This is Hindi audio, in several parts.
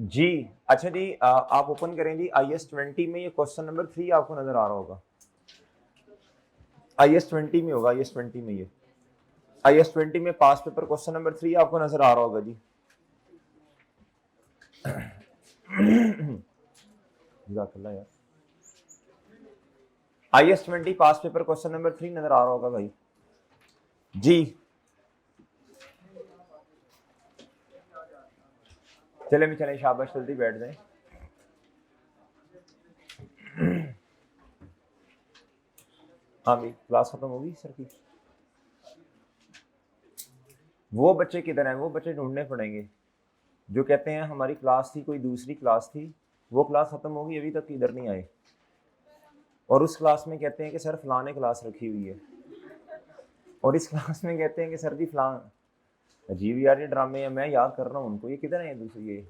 जी। अच्छा जी, आप ओपन करें जी IS-20 में, ये क्वेश्चन नंबर 3 आपको नजर आ रहा होगा। IS-20 में होगा, IS-20 में, ये IS-20 में पास पेपर क्वेश्चन नंबर 3 आपको नजर आ रहा होगा जी। यार IS-20 पास पेपर क्वेश्चन नंबर 3 नजर आ रहा होगा भाई जी। चले शाबाश, जल्दी बैठ जाए। हाँ भाई, क्लास खत्म होगी सर की। वो बच्चे किधर हैं? वो बच्चे ढूंढने पड़ेंगे जो कहते हैं हमारी क्लास थी, कोई दूसरी क्लास थी, वो क्लास खत्म होगी, अभी तक इधर नहीं आए, और उस क्लास में कहते हैं कि सर फलाने क्लास रखी हुई है, और इस क्लास में कहते हैं कि सर जी फलान। अजीब यार ये ड्रामे हैं, मैं याद कर रहा हूँ उनको, ये किधर है दूसरी? ये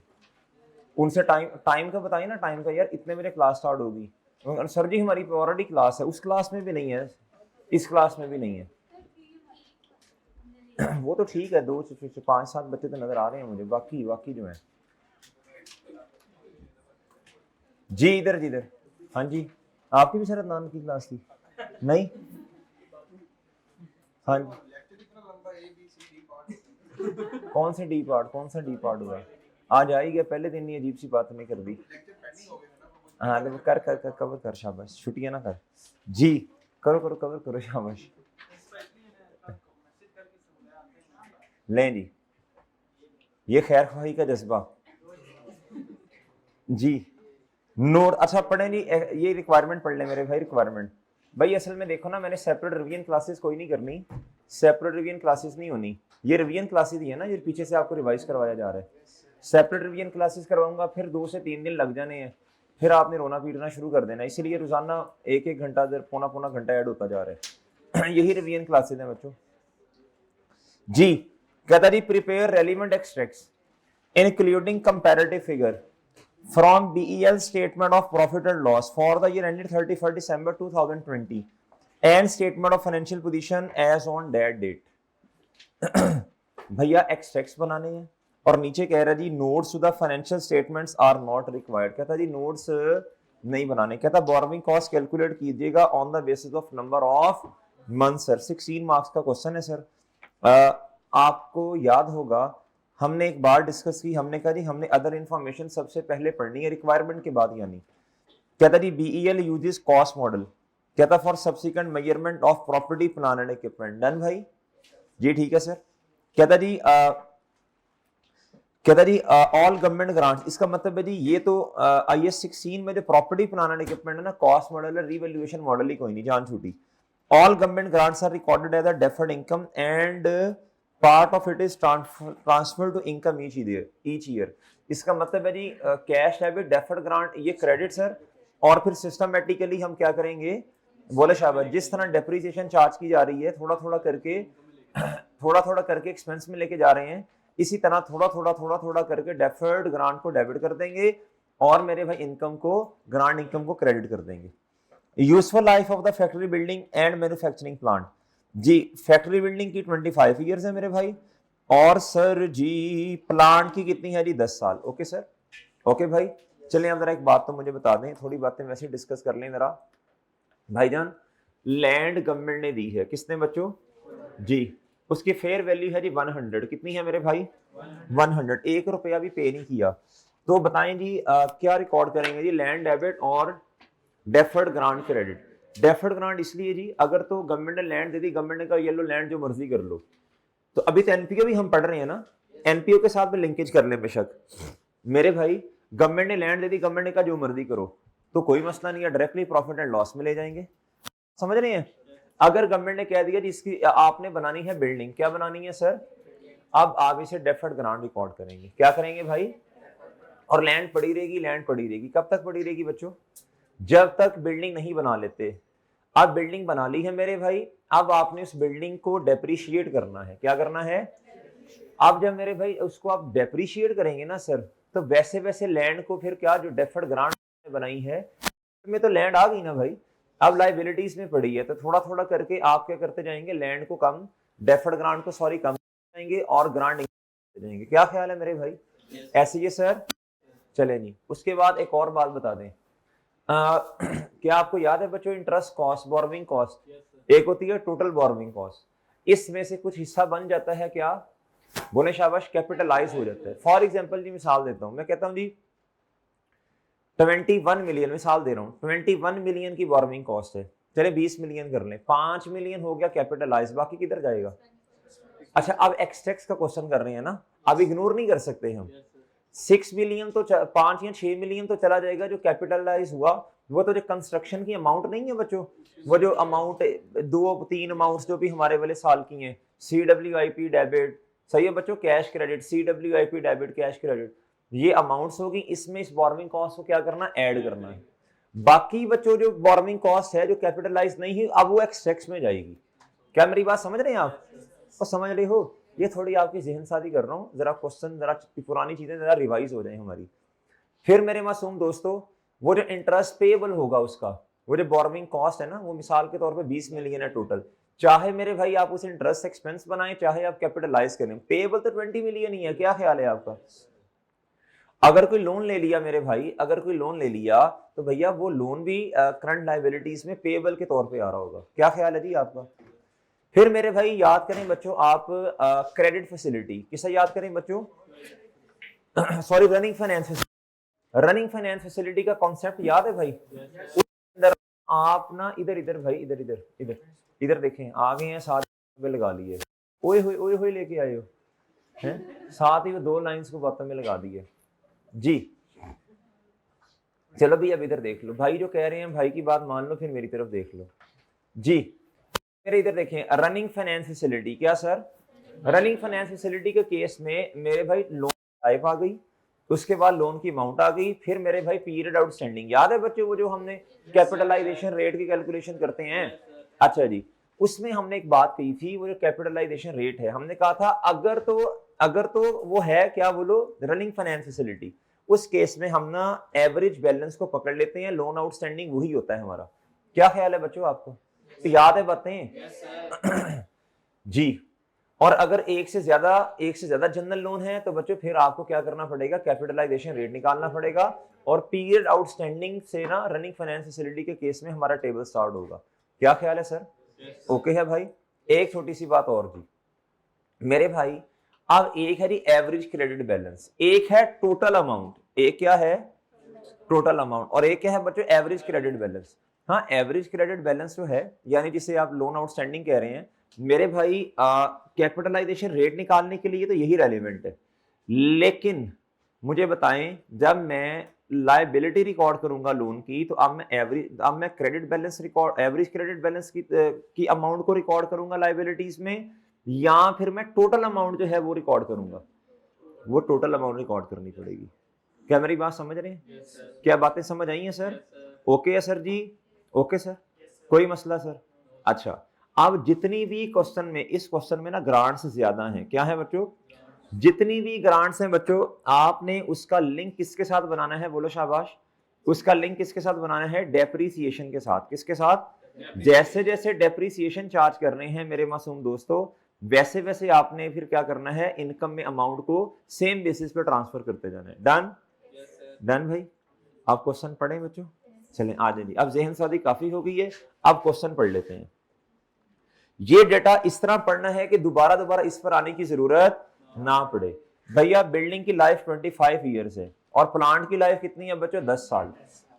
उनसे टाइम टाइम का बताइए ना, टाइम का। यार इतने बजे क्लास स्टार्ट होगी, सर जी हमारी ऑलरेडी क्लास है, उस क्लास में भी नहीं है, इस क्लास में भी नहीं है। वो तो ठीक है, 5-7 बच्चे तो नजर आ रहे हैं मुझे, बाकी जो है जी इधर जिधर। हाँ जी, आपकी भी सर अदनान की क्लास थी? नहीं, हाँ कौन सा डी पार्ट हुआ? आज आई गया, पहले दिन ही अजीब सी बात नहीं कर दी। हाँ तो कर कवर कर, शाबाश, छुट्टियां ना कर जी, करो करो कवर करो, शाबाश। लें जी, ये खैर ख्वाही का जज्बा जी। नोट अच्छा पढ़े नहीं, ये रिक्वायरमेंट पढ़ ले मेरे भाई, रिक्वायरमेंट। भाई असल में देखो ना, मैंने सेपरेट रिवीजन क्लासेस कोई नहीं करनी, सेपरेट रिवीजन क्लासेस नहीं होनी, ये रिवीजन क्लासेस ही है ना, ये पीछे से आपको रिवाइज करवाया जा रहा है। सेपरेट रिवीजन क्लासेस करवाऊंगा, फिर 2 से 3 दिन लग जाने हैं, फिर आपने रोना पीटना शुरू कर देना, इसीलिए रोजाना 1-1 घंटा, पौना घंटा ऐड होता जा रहा है। यही रिवीजन क्लासेस हैं बच्चों जी। कहता जी prepare relevant extracts including comparative figure from BEL statement of profit and loss for the year ended 31st December 2020 and statement of financial position as on that date। भैया एक्सट्रैक्ट्स बनाने हैं, और नीचे कह रहा है जी notes to the financial statements are not required. कहता जी नोट्स नहीं बनाने। कहता बोरोइंग कॉस्ट कैलकुलेट कीजिएगा on the basis of number of month. Sir 16 marks का क्वेश्चन है सर। आपको याद होगा हमने एक बार डिस्कस की, हमने कहा जी हमने अदर इंफॉर्मेशन सबसे पहले पढ़नी है रिक्वायरमेंट के बाद, यानी कहता जी बीईएल यूजेस कॉस्ट मॉडल, कहता for subsequent measurement of property plan and equipment. Done भाई जी, ठीक है सर। कहता जी ऑल गवर्नमेंट ग्रांट्स, इसका मतलब है जी ये तो IS 16 में जो प्रॉपर्टी प्लान एंड इक्विपमेंट है ना, कॉस्ट मॉडल है, रिवैल्यूएशन मॉडल ही कोई नहीं, जान छूटी। All government grants are recorded as a deferred income and part of it is transfer to income each year. इसका मतलब है जी कैश डेबिट डेफर्ड ग्रांट ये क्रेडिट सर, और फिर सिस्टमेटिकली हम क्या करेंगे, बोले शाबाश, जिस तरह डेप्रिसिएशन चार्ज की जा रही है थोड़ा थोड़ा करके एक्सपेंस में लेके जा रहे हैं, इसी तरह थोड़ा करके डेफर्ड ग्रांट को डेबिट कर देंगे, और मेरे भाई इनकम को, ग्रांट इनकम को क्रेडिट कर देंगे। Useful life of the factory building and manufacturing plant जी, फैक्ट्री बिल्डिंग की 25 ईयर्स है मेरे भाई, और सर जी प्लांट की कितनी है जी, 10 साल। ओके सर, ओके भाई। चलिए आप जरा एक बात तो मुझे बता दें, थोड़ी बातें वैसे डिस्कस कर लें जरा। भाईजान लैंड गवर्नमेंट ने दी है, किसने बच्चों जी, उसकी फेयर वैल्यू है जी 100। कितनी है मेरे भाई? 100। 1 रुपया भी पे नहीं किया। तो बताएं जी क्या रिकॉर्ड करेंगे जी, लैंड डेबिट और deferred grant credit. Deferred grant इसलिए जी, अगर तो गवर्नमेंट ने लैंड दे दी, गवर्नमेंट ने कहा ये लो लैंड जो मर्जी कर लो, तो अभी तो एनपीओ भी हम पढ़ रहे हैं ना, एनपीओ के साथ में लिंकेज कर ले बेशक मेरे भाई। गवर्नमेंट ने लैंड दे दी, गवर्नमेंट ने कहा जो मर्जी करो, तो कोई मसला नहीं है, डायरेक्टली प्रॉफिट एंड लॉस में ले जाएंगे, समझ रहे हैं। अगर गवर्नमेंट ने कह दिया जिसकी आपने बनानी है बिल्डिंग, क्या बनानी है सर, अब आप इसे डेफर्ड ग्रांट रिकॉर्ड करेंगे, क्या करेंगे भाई, और लैंड पड़ी रहेगी, लैंड पड़ी रहेगी, कब तक पड़ी रहेगी बच्चों, जब तक बिल्डिंग नहीं बना लेते। अब बिल्डिंग बना ली है मेरे भाई, अब आपने उस बिल्डिंग को डेप्रिशिएट करना है, क्या करना है। अब जब मेरे भाई उसको आप डेप्रिशिएट करेंगे ना सर, तो वैसे वैसे लैंड को फिर क्या, जो डेफर्ड ग्रांट बनाई है में तो लैंड आ गई ना भाई, अब लाइबिलिटीज में पड़ी है, तो थोड़ा करके आप क्या करते जाएंगे, लैंड को कम, डेफर्ड ग्रांट को सॉरी कम जाएंगे, और ग्रांट जाएंगे। क्या ख्याल है मेरे भाई? ऐसे ये सर चले नहीं। उसके बाद एक और बात बता दें, क्या आपको याद है बच्चों इंटरेस्ट कॉस्ट, बोरोइंग कॉस्ट, एक होती है टोटल बोरोइंग कॉस्ट, इसमें से कुछ हिस्सा बन जाता है क्या, बोले शाबाश, कैपिटलाइज हो जाता है। फॉर एग्जांपल जी मिसाल देता हूं, मैं कहता हूं जी 21 मिलियन, मिसाल दे रहा हूं, 21 मिलियन की बोरोइंग कॉस्ट है, चले 20 मिलियन कर लें, 5 मिलियन हो गया कैपिटलाइज, बाकी किधर जाएगा। अच्छा अब एक्सटेक्स का क्वेश्चन कर रहे हैं ना, अब इग्नोर नहीं कर सकते हम। 6 मिलियन तो 5 या 6 मिलियन तो चला जाएगा जो कैपिटलाइज हुआ, वो तो जो कंस्ट्रक्शन की अमाउंट नहीं है बच्चों, वो जो अमाउंट 2-3 अमाउंट्स जो भी हमारे वाले साल की हैं, CWIP डेबिट, सही है बच्चों, cash credit, CWIP debit, cash credit, ये अमाउंट्स होगी, इसमें इस बोरोइंग कॉस्ट को क्या करना, ऐड करना है। बाकी बच्चों जो बोरोइंग कॉस्ट है जो कैपिटलाइज नहीं है, अब वो एक्सटेक्स में जाएगी। क्या मेरी बात समझ रहे हैं आप, तो समझ रहे हो, ये थोड़ी आपकी जहन साजी कर रहा हूँ, जरा क्वेश्चन, जरा पुरानी चीजें जरा रिवाइज हो जाए हमारी। फिर मेरे मासूम दोस्तों, वो जो इंटरेस्ट पेएबल होगा उसका, वो जो बोरोइंग कॉस्ट है ना, वो मिसाल के तौर पे 20 मिलियन है टोटल, चाहे मेरे भाई आप उसे इंटरेस्ट एक्सपेंस बनाएं, चाहे आप कैपिटलाइज करें, पेएबल तो 20 मिलियन ही है। क्या ख्याल है आपका, अगर कोई लोन ले लिया मेरे भाई, अगर कोई लोन ले लिया तो भैया वो लोन भी करंट लायबिलिटीज में पेएबल के तौर पे आ रहा होगा। क्या ख्याल है जी आपका। फिर मेरे भाई याद करें बच्चों आप क्रेडिट फैसिलिटी, किसे याद करें बच्चों, sorry running finance, running finance facility का कॉन्सेप्ट याद है भाई। अंदर आप ना इधर इधर भाई, इधर इधर इधर इधर देखें, आ गए हैं, साथ में लगा लिए, ओए होए लेके आए हो हैं, साथ ही वो 2 लाइंस को बातों में लगा दिए जी। चलो भी अब इधर देख लो, भाई जो कह रहे हैं भाई की बात मान लो, फिर मेरी तरफ देख लो जी। मेरे इधर देखें, रनिंग फाइनेंस फैसिलिटी, क्या सर, रनिंग फाइनेंस फैसिलिटी के केस में मेरे भाई लोन टाइप आ गई, उसके बाद लोन की अमाउंट आ गई, फिर मेरे भाई पीरियड आउटस्टैंडिंग, याद है बच्चों वो जो हमने कैपिटलाइजेशन रेट की कैलकुलेशन करते हैं, अच्छा जी, उसमें हमने एक बात कही थी, वो जो कैपिटलाइजेशन रेट है, हमने कहा था अगर तो वो है क्या बोलो, रनिंग फाइनेंस फैसिलिटी, उस केस में हम ना एवरेज बैलेंस को पकड़ लेते हैं, लोन आउटस्टैंडिंग वही होता है हमारा। क्या ख्याल है बच्चों आपको, तो याद है बातें जी। और अगर एक से ज्यादा जनरल लोन है तो बच्चों फिर आपको क्या करना पड़ेगा, कैपिटलाइजेशन रेट निकालना पड़ेगा, और पीरियड आउटस्टैंडिंग से ना रनिंग फाइनेंस फैसिलिटी के केस में हमारा टेबल स्टार्ट होगा। क्या ख्याल है सर, ओके है भाई। एक छोटी सी बात और जी मेरे भाई, अब एक है जी एवरेज क्रेडिट बैलेंस, एक है टोटल अमाउंट, एक क्या है टोटल अमाउंट, और एक क्या है बच्चों एवरेज क्रेडिट बैलेंस। हाँ एवरेज क्रेडिट बैलेंस जो है, यानी जिसे आप लोन आउटस्टैंडिंग कह रहे हैं मेरे भाई, कैपिटलाइजेशन रेट निकालने के लिए तो यही रेलिवेंट है, लेकिन मुझे बताएं जब मैं लायबिलिटी रिकॉर्ड करूंगा लोन की, तो अब मैं credit balance record, average credit balance की अमाउंट को रिकॉर्ड करूंगा लायबिलिटीज में, या फिर मैं टोटल अमाउंट जो है वो रिकॉर्ड करूंगा, वो टोटल अमाउंट रिकॉर्ड करनी पड़ेगी। क्या मेरी बात समझ रहे हैं, क्या बातें समझ आई हैं सर, ओके है सर जी, ओके सर, कोई मसला सर। अच्छा अब जितनी भी क्वेश्चन में, इस क्वेश्चन में ना ग्रांट्स ज्यादा हैं, क्या है बच्चों, जितनी भी ग्रांट्स हैं बच्चों, आपने उसका लिंक किसके साथ बनाना है, बोलो शाबाश, उसका लिंक किसके साथ बनाना है, डेप्रीसिएशन के साथ, किसके साथ, जैसे जैसे डेप्रीसिएशन चार्ज कर रहे हैं मेरे मासूम दोस्तों, वैसे वैसे आपने फिर क्या करना है, इनकम में अमाउंट को सेम बेसिस पे ट्रांसफर करते जाना है। डन, डन भाई। आप क्वेश्चन पढ़ें बच्चों, चलें आ जाइए, अब जहन सादी काफी हो गई है, अब क्वेश्चन पढ़ लेते हैं। ये डेटा इस तरह पढ़ना है कि दोबारा दोबारा इस पर आने की जरूरत ना पड़े। भैया बिल्डिंग की लाइफ 25 ईयर्स है, और प्लांट की लाइफ कितनी है बच्चों, 10 साल,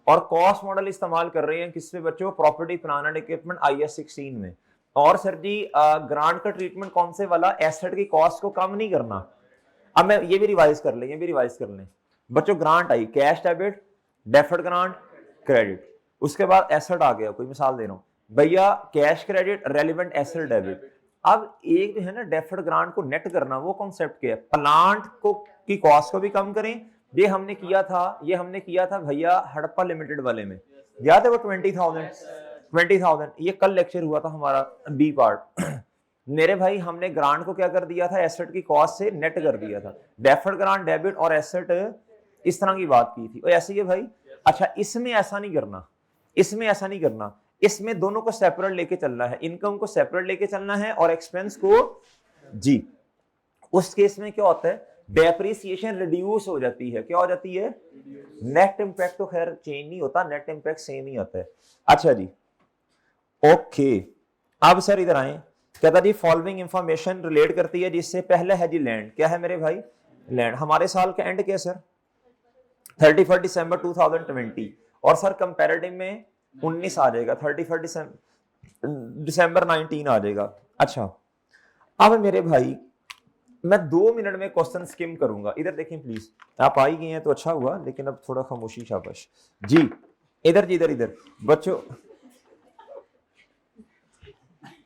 और कॉस्ट मॉडल इस्तेमाल कर रहे हैं किसमें बच्चों, property plan and equipment IAS 16 में। और सर जी ग्रांट का ट्रीटमेंट कौन से वाला, एसेट की कॉस्ट को कम नहीं करना। अब मैं ये भी रिवाइज कर लें, ये भी रिवाइज कर लें बच्चों, grant I, cash debit, deferred grant, credit, उसके बाद एसेट आ गया, कोई मिसाल दे रहा हूं भैया, cash credit, relevant asset debit. अब एक जो है ना डेफर्ड ग्रांट को नेट करना, वो कॉन्सेप्ट क्या है, प्लांट को की कॉस्ट को भी कम करें, ये हमने किया था भैया हड़प्पा लिमिटेड वाले में, याद है वो 20,000 ये कल लेक्चर हुआ था हमारा बी पार्ट मेरे भाई हमने ग्रांट को क्या कर दिया था, एसेट की कॉस्ट से नेट कर दिया था, डेफर्ड ग्रांट, डेबिट और एसेट, इस तरह की बात की थी, और ऐसे ही भाई। अच्छा इसमें ऐसा नहीं करना, इसमें ऐसा नहीं करना, इसमें दोनों को सेपरेट लेके चलना है, इनकम को सेपरेट लेके चलना है और एक्सपेंस को जी। उस केस में क्या होता है, डेप्रिसिएशन रिड्यूस हो जाती है, क्या हो जाती है, नेट इम्पैक्ट तो खैर चेंज नहीं होता, नेट इम्पैक्ट सेम ही आता है। अच्छा जी, ओके। अब सर इधर आए, कहता जी फॉलोइंग इंफॉर्मेशन रिलेट करती है जिससे पहले है जी लैंड, क्या है मेरे भाई, लैंड। हमारे साल का एंड क्या है सर, 31 दिसंबर 2020, और सर कंपैरेटिव में 19 आ जाएगा, 31 दिसंबर 19 आ जाएगा। अच्छा, अब मेरे भाई मैं 2 मिनट में क्वेश्चन स्किम करूंगा, इधर देखें प्लीज, आप आ ही गए हैं तो अच्छा हुआ, लेकिन अब थोड़ा खामोशी शाबाश जी। इधर जी, इधर इधर बच्चों,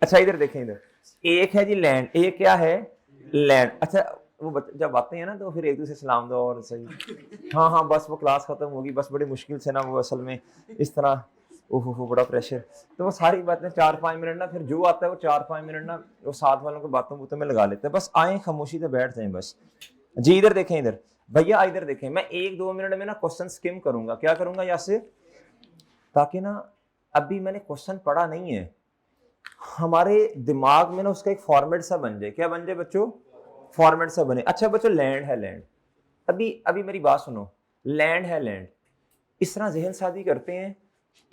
अच्छा इधर देखें, इधर एक है जी लैंड, एक क्या है, लैंड। अच्छा वो जब आते हैं ना तो फिर एक दूसरे सलाम दो और सही, हाँ हाँ बस वो क्लास खत्म होगी, बस बड़ी मुश्किल से ना वो असल में इस तरह, ओहो बड़ा प्रेशर, तो वो सारी बातें 4-5 मिनट ना, फिर जो आता है वो 4-5 मिनट ना वो साथ वालों को बातों बुतों में लगा लेते हैं, बस आए खामोशी से बैठ जाए बस जी। इधर देखें, इधर भैया इधर देखें, मैं 1-2 मिनट में ना क्वेश्चन स्किम करूंगा, क्या करूंगा यासिर, ताकि ना अभी मैंने क्वेश्चन पढ़ा नहीं है, हमारे दिमाग में ना उसका एक फॉर्मेट सा बन जाए, क्या बन जाए बच्चों, फॉर्मेट सा बने। अच्छा बच्चों, लैंड है लैंड, अभी अभी मेरी बात सुनो, लैंड है लैंड, इस तरह जहन साजी करते हैं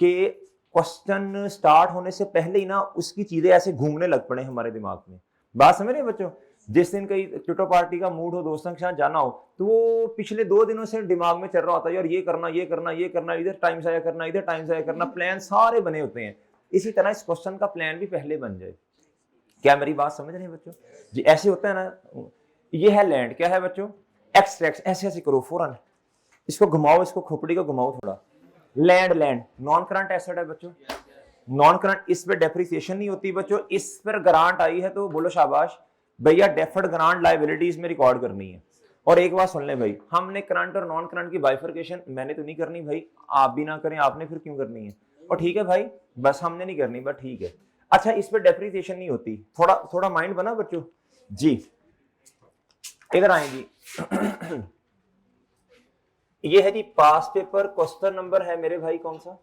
कि क्वेश्चन स्टार्ट होने से पहले ही ना उसकी चीजें ऐसे घूमने लग पड़े हमारे दिमाग में, बात समझ रहे हैं बच्चों। जिस दिन कहीं ट्यूटो पार्टी का मूड हो, दोस्तों के साथ जाना हो, तो वो पिछले 2 दिनों से दिमाग में चल रहा होता है, यार ये करना ये करना ये करना, इधर टाइम जाया करना इधर टाइम जाया करना, प्लान सारे बने होते हैं। इसी तरह इस क्वेश्चन का प्लान भी पहले बन जाए, क्या मेरी बात समझ रहे हैं बच्चों जी, ऐसे होता है ना। ये है लैंड, क्या है बच्चों, एक्सट्रैक्ट, ऐसे ऐसे करो फौरन, इसको घुमाओ, इसको खोपड़ी को घुमाओ थोड़ा, land land non current asset है बच्चों, नॉन करंट, इस पर डेप्रिसिएशन नहीं होती बच्चों, इस पर ग्रांट आई है तो बोलो शाबाश भैया, डेफर्ड ग्रांट लायबिलिटीज में रिकॉर्ड करनी है। और एक बात सुन ले भाई, हमने करंट और नॉन करंट की बाइफर्केशन मैंने तो नहीं करनी भाई, आप भी ना करें, आपने फिर क्यों करनी है, और ठीक है भाई, बस हमने नहीं करनी, बस ठीक है। अच्छा, इस पर डेप्रिसिएशन नहीं होती, थोड़ा थोड़ा माइंड बना बच्चों जी। इधर आए जी ये है जी पास पेपर, क्वेश्चन नंबर है मेरे भाई कौन सा,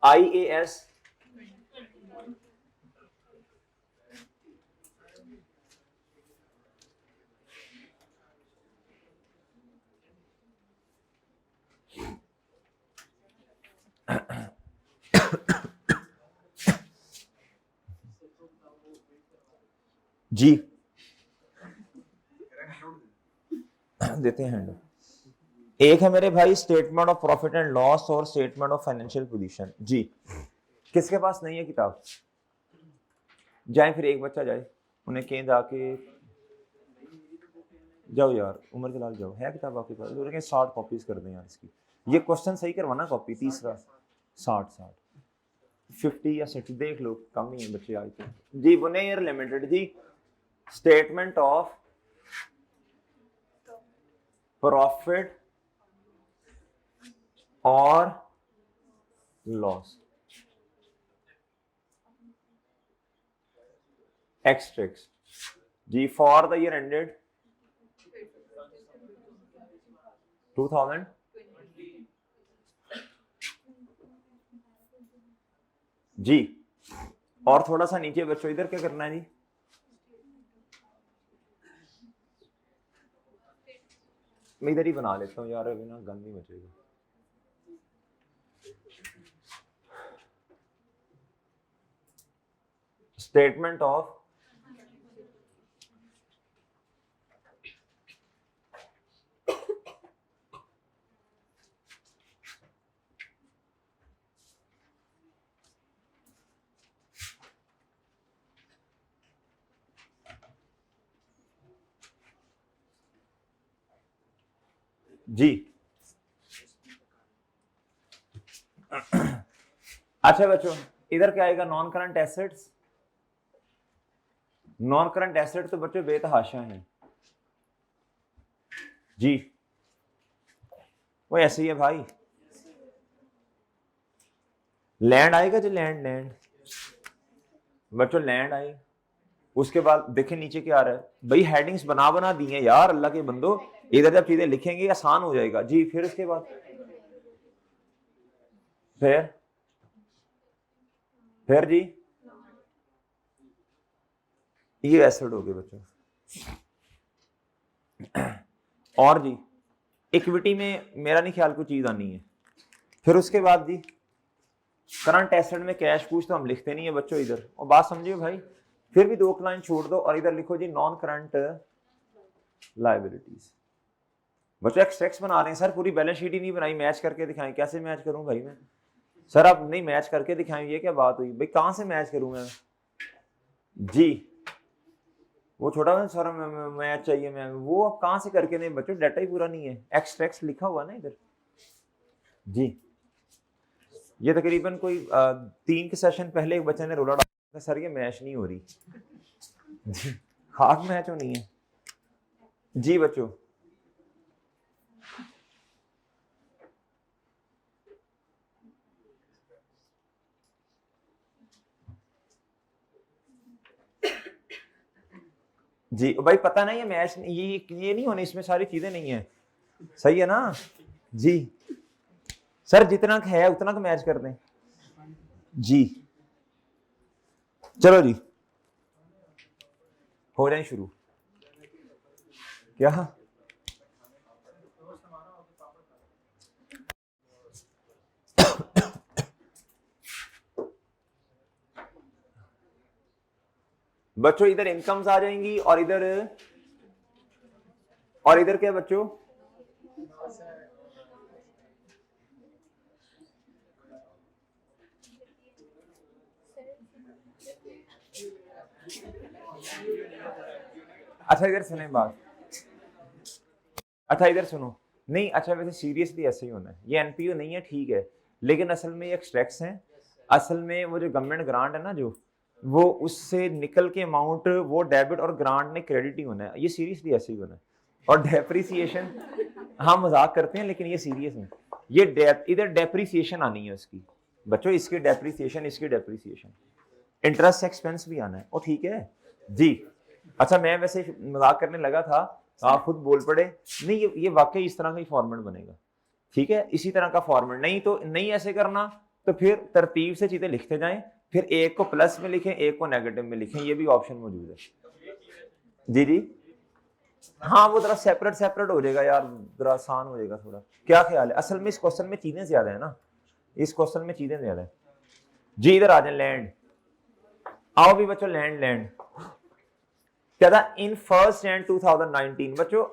IAS जी, देते हैं हैंड। एक है मेरे भाई statement of profit and loss और स्टेटमेंट ऑफ फाइनेंशियल पोजीशन जी। किसके पास नहीं है किताब, जाए फिर एक बच्चा जाए, उन्हें कहीं जाके, जाओ यार उमर जलाल जाओ, है किताब आपके पास, 60 कॉपीज कर दें यार इसकी, ये क्वेश्चन सही करवाना कॉपी, तीसरा 50 या 60 देख लो, कम ही है बच्चे आज तो जी। बुनेयर लिमिटेड जी, स्टेटमेंट ऑफ प्रॉफिट और लॉस, एक्सट्रैक्ट जी, फॉर द ईयर एंडेड 2000 जी। और थोड़ा सा नीचे बच्चों, इधर क्या करना है जी, मैं इधर ही बना लेता हूँ यार, अभी ना गंद नहीं बचेगा। स्टेटमेंट ऑफ जी। अच्छा बच्चों, इधर क्या आएगा, non current assets, non current asset तो बच्चों बेतहाशा है जी, वो ऐसे ही है भाई, लैंड आएगा जी, लैंड लैंड बच्चों, लैंड आए, उसके बाद देखें नीचे क्या आ रहा है भाई, हेडिंग्स बना बना दी हैं यार अल्लाह के बंदो, इधर जब चीजें लिखेंगे आसान हो जाएगा जी। फिर उसके बाद फिर जी, ये एसिड हो गए बच्चों, और जी इक्विटी में मेरा नहीं ख्याल कोई चीज आनी है। फिर उसके बाद जी करंट एसेट में कैश पूछ तो हम लिखते नहीं है बच्चों इधर, और बात समझिए भाई, फिर भी 2 लाइन छोड़ दो और इधर लिखो जी नॉन करंट लायबिलिटीज। बच्चों एक्सट्रैक्ट्स बना रहे हैं सर, पूरी बैलेंस शीट ही नहीं बनाई, मैच करके दिखाएं। कैसे मैच करूं भाई मैं? सर आप नहीं मैच करके दिखाएं, ये क्या बात हुई भाई, कहां से मैच करूं मैं जी? वो छोटा सर मैच चाहिए मैं, वो अब कहां से करके नहीं बच्चों, डाटा ही पूरा नहीं है। एक्सट्रैक्ट्स लिखा हुआ ना इधर जी। ये तकरीबन कोई 3 के सेशन पहले एक बच्चे ने रोला डाला, सर ये मैच नहीं हो रही जी, खाक मैच होनी है जी बच्चों। जी भाई पता नहीं है मैच, ये नहीं होने, इसमें सारी चीजें नहीं है, सही है ना जी? सर जितना है उतना का मैच कर दें जी। चलो जी हो जाए शुरू। क्या बच्चों इधर इनकम्स आ जाएंगी और इधर क्या बच्चों? अच्छा इधर सुने बात, अच्छा इधर सुनो, नहीं अच्छा वैसे सीरियसली ऐसे ही होना है, ये एनपीओ नहीं है ठीक है, लेकिन असल में ये एक्सट्रैक्ट्स हैं। असल में वो जो गवर्नमेंट ग्रांट है ना, जो वो उससे निकल के अमाउंट वो डेबिट और ग्रांट ने क्रेडिट ही होना है, ये सीरियसली ऐसे ही होना है। और डेप्रिसिएशन हम मजाक करते हैं लेकिन ये सीरियस है, ये इधर डेप्रिसिएशन आनी है उसकी बच्चों, इसकी डेप्रिसिएशन, इसकी डेप्रिसिएशन, इंटरेस्ट एक्सपेंस भी आना है। ओ ठीक है जी। अच्छा मैं वैसे मजाक करने लगा था, आप खुद बोल पड़े, नहीं ये वाकई इस तरह का ही फॉर्मेट बनेगा, ठीक है इसी तरह का फॉर्मेट, नहीं तो नहीं ऐसे करना तो फिर तरतीब से चीजें लिखते जाएं, फिर एक को प्लस में लिखें एक को नेगेटिव में लिखें, ये भी ऑप्शन मौजूद है जी जी। हाँ वो जरा सेपरेट सेपरेट हो जाएगा यार, जरा आसान हो जाएगा थोड़ा। क्या ख्याल है? असल में इस क्वेश्चन में चीजें ज्यादा है ना, इस क्वेश्चन में चीजें ज्यादा है जी। इधर आ जाए लैंड, आओ भी बच्चों लैंड लैंड क्या था इन फर्स्ट एंड 2019 बच्चों,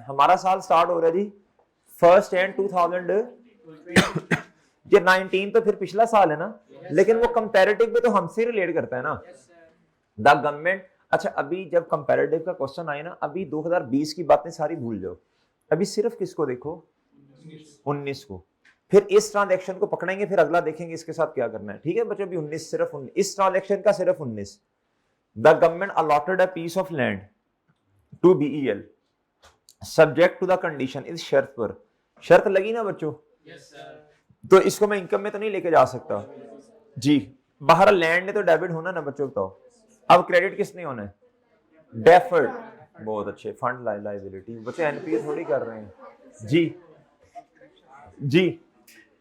हमारा साल स्टार्ट हो रहा है जी फर्स्ट एंड 2000 ये 19 तो फिर पिछला साल है ना, लेकिन वो कंपैरेटिव में तो हमसे रिलेट करता है ना द गवर्नमेंट। अच्छा अभी जब कंपैरेटिव का क्वेश्चन आए ना, अभी 2020 की बातें सारी भूल जाओ, अभी सिर्फ किसको देखो 19 को, फिर इस ट्रांजैक्शन को पकड़ेंगे, फिर अगला देखेंगे इसके साथ क्या करना है, ठीक है बच्चों? अभी 19 सिर्फ 19, इस ट्रांजैक्शन का सिर्फ 19। The government allotted a piece of land to BEL subject to the condition, इस शर्त पर, शर्त लगी ना बच्चों? तो इसको मैं इनकम में तो नहीं लेके जा सकता जी, बाहर लैंड है तो डेबिट होना ना बच्चों, बताओ अब क्रेडिट किसने होना है? डेफर्ड, बहुत अच्छे, फंड लायबिलिटी, बच्चे एनपीए थोड़ी कर रहे हैं जी जी।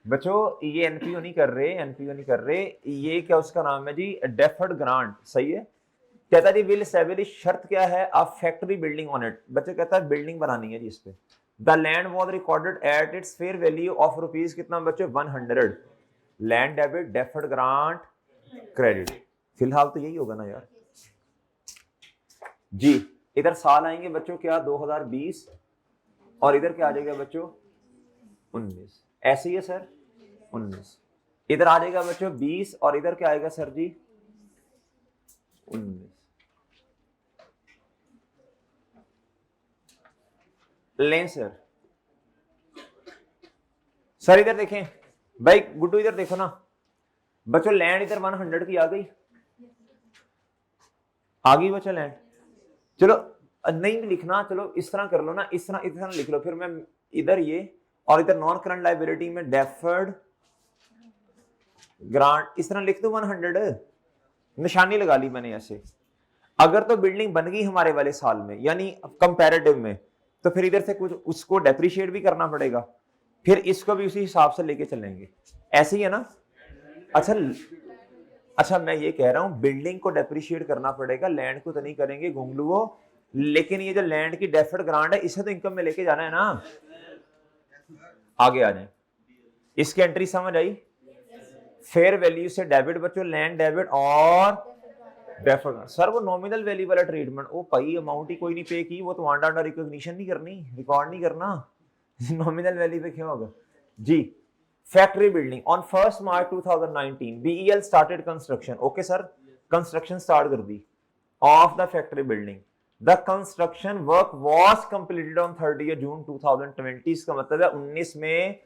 बच्चों ये एनपीओ नहीं कर रहे, एनपीओ नहीं कर रहे, ये क्या उसका नाम है जी? डेफर्ड ग्रांट, सही है। कहता है विल एस्टैब्लिश, शर्त क्या है? A factory building on it, बच्चे कहता है बिल्डिंग बनानी है जी इस पे। The land was recorded at its fair value of rupees कितना बच्चे? 100। Land debit, deferred grant, credit, फिलहाल तो यही होगा ना यार जी। इधर साल आएंगे बच्चों क्या? 2020, और इधर क्या आ जाएगा बच्चों? 19, ऐसे ही है सर 19। इधर आ जाएगा बच्चों 20, और इधर क्या आएगा सर जी? 19। लें सर इधर देखें भाई, गुड्डू इधर देखो ना बच्चों, लैंड इधर 100 की आ गई बच्चों लैंड। चलो नहीं भी लिखना, चलो इस तरह कर लो ना, इस तरह लिख लो, फिर मैं इधर ये, और इधर नॉन करंट लायबिलिटी में डेफर्ड ग्रांट इस तरह लिख दो 100, निशानी लगा ली मैंने ऐसे। अगर तो बिल्डिंग बन गई हमारे वाले साल में यानी कंपैरेटिव में, तो फिर इधर से कुछ उसको डेप्रिशिएट भी करना पड़ेगा, फिर इसको भी उसी हिसाब से लेके चलेंगे, ऐसे ही है ना? अच्छा मैं ये कह रहा हूं बिल्डिंग को डेप्रिशिएट करना पड़ेगा, लैंड को तो नहीं करेंगे गुंगलुओ, लेकिन ये जो लैंड की डेफर्ड ग्रांट है इसे तो इनकम में लेके जाना है ना आगे आ जाए, इसकी एंट्री समझ आई। फेयर वैल्यू से डेबिट बच्चों, लैंड डेबिट और डेफर्ड। सर वो नॉमिनल वैल्यू वाला ट्रीटमेंट, ओ भाई अमाउंट ही कोई नहीं पे की, वो तो आंडा आंडा रिकॉग्निशन नहीं करनी, रिकॉर्ड नहीं करना। नॉमिनल वैल्यू पे क्या होगा जी। Factory building on 1 March 2019 BEL started construction. Okay sir, construction start कर दी of the factory building. The construction work was completed on 30 June 2020। इसका मतलब है 19 में,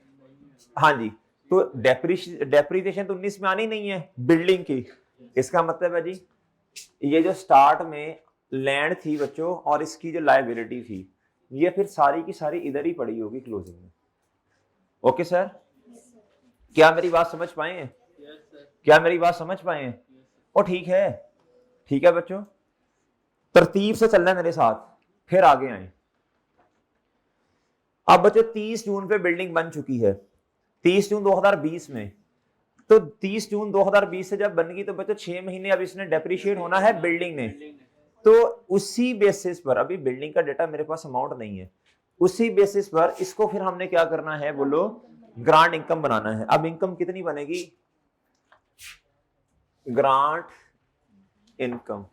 हाँ जी, तो डेप्रिसिएशन तो 19 में आनी नहीं है बिल्डिंग की। इसका मतलब है जी ये जो स्टार्ट में लैंड थी बच्चों और इसकी जो लायबिलिटी थी, ये फिर सारी की सारी इधर ही पड़ी होगी क्लोजिंग में। ओके सर, क्या मेरी बात समझ पाए हैं? क्या मेरी बात समझ पाए हैं? ओ ठीक है, ठीक है बच्चों, तरतीब से चलना है मेरे साथ, फिर आगे आए। अब बच्चों 30 जून पे बिल्डिंग बन चुकी है, 30 जून 2020 में। तो 30 जून 2020 से जब बन गई तो बच्चों 6 महीने अब इसने डेप्रिशिएट होना है बिल्डिंग ने। तो उसी बेसिस पर, अभी बिल्डिंग का डेटा मेरे पास अमाउंट नहीं है, उसी बेसिस पर इसको फिर हमने क्या करना है बोलो, ग्रांट इनकम बनाना है। अब इनकम कितनी बनेगी? ग्रांट इनकम,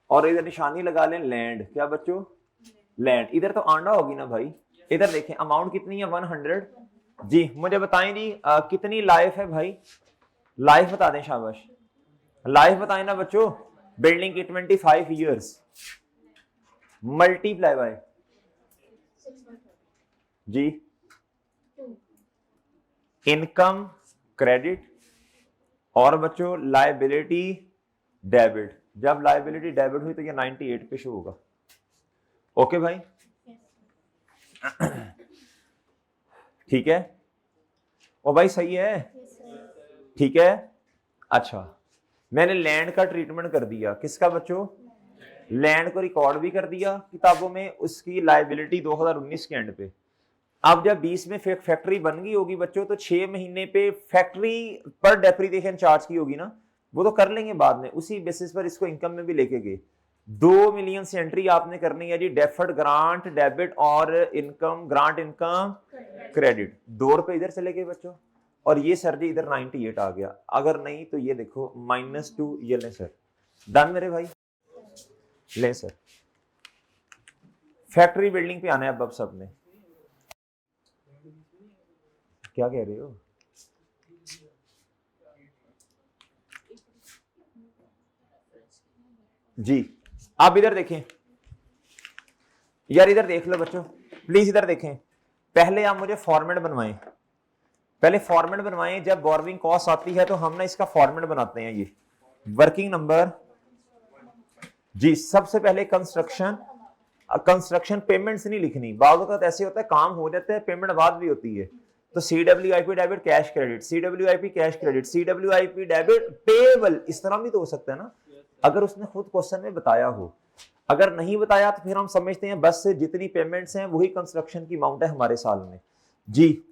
और इधर निशानी लगा लें लैंड। क्या बच्चों? लैंड। इधर तो आंडा होगी ना भाई, इधर देखें अमाउंट कितनी है 100 जी। मुझे बताएं जी कितनी लाइफ है भाई, लाइफ बता दें, शाबाश, लाइफ बताएं ना बच्चों बिल्डिंग की 25 ईयर्स मल्टीप्लाई बाय जी इनकम क्रेडिट और बच्चों लायबिलिटी डेबिट। जब लायबिलिटी डेबिट हुई तो ये 98 पे शो होगा। ओके भाई, ठीक है, ओ भाई सही है, ठीक है। अच्छा, मैंने लैंड का ट्रीटमेंट कर दिया, किसका बच्चों? लैंड को रिकॉर्ड भी कर दिया किताबों में, उसकी लायबिलिटी 2019 के एंड पे। अब जब 20 में फैक्ट्री बन गई होगी बच्चों, तो 6 महीने पे फैक्ट्री पर डेप्रिसिएशन चार्ज की होगी ना, वो तो कर लेंगे बाद में, उसी बेसिस पर इसको इनकम में भी लेके गए। 2 मिलियन से एंट्री आपने करनी है जी, डेफर्ड ग्रांट डेबिट और इनकम, ग्रांट इनकम क्रेडिट। 2 रुपए इधर चले गए बच्चों, और ये सर जी इधर 98 आ गया। अगर नहीं तो ये देखो -2, ये लें सर। डन मेरे भाई, ले सर। फैक्ट्री बिल्डिंग पे आना है अब सबने। क्या कह रहे हो जी? आप इधर देखें यार, इधर देख लो बच्चों प्लीज, इधर देखें। पहले आप मुझे फॉर्मेट बनवाएं, पहले फॉर्मेट बनवाएं। जब बोरोइंग कॉस्ट आती है तो हम ना इसका फॉर्मेट बनाते हैं। ये वर्किंग नंबर जी, सबसे पहले कंस्ट्रक्शन पेमेंट्स नहीं लिखनी, बाद वक्त ऐसे होता है काम हो जाता है पेमेंट बाद भी होती है। तो CWIP debit cash credit, CWIP cash credit, CWIP debit payable, इस तरह भी तो हो सकता है ना, अगर उसने खुद क्वेश्चन में बताया हो। अगर नहीं बताया तो फिर हम समझते हैं बस से जितनी पेमेंट्स हैं वही कंस्ट्रक्शन की अमाउंट है हमारे साल में जी।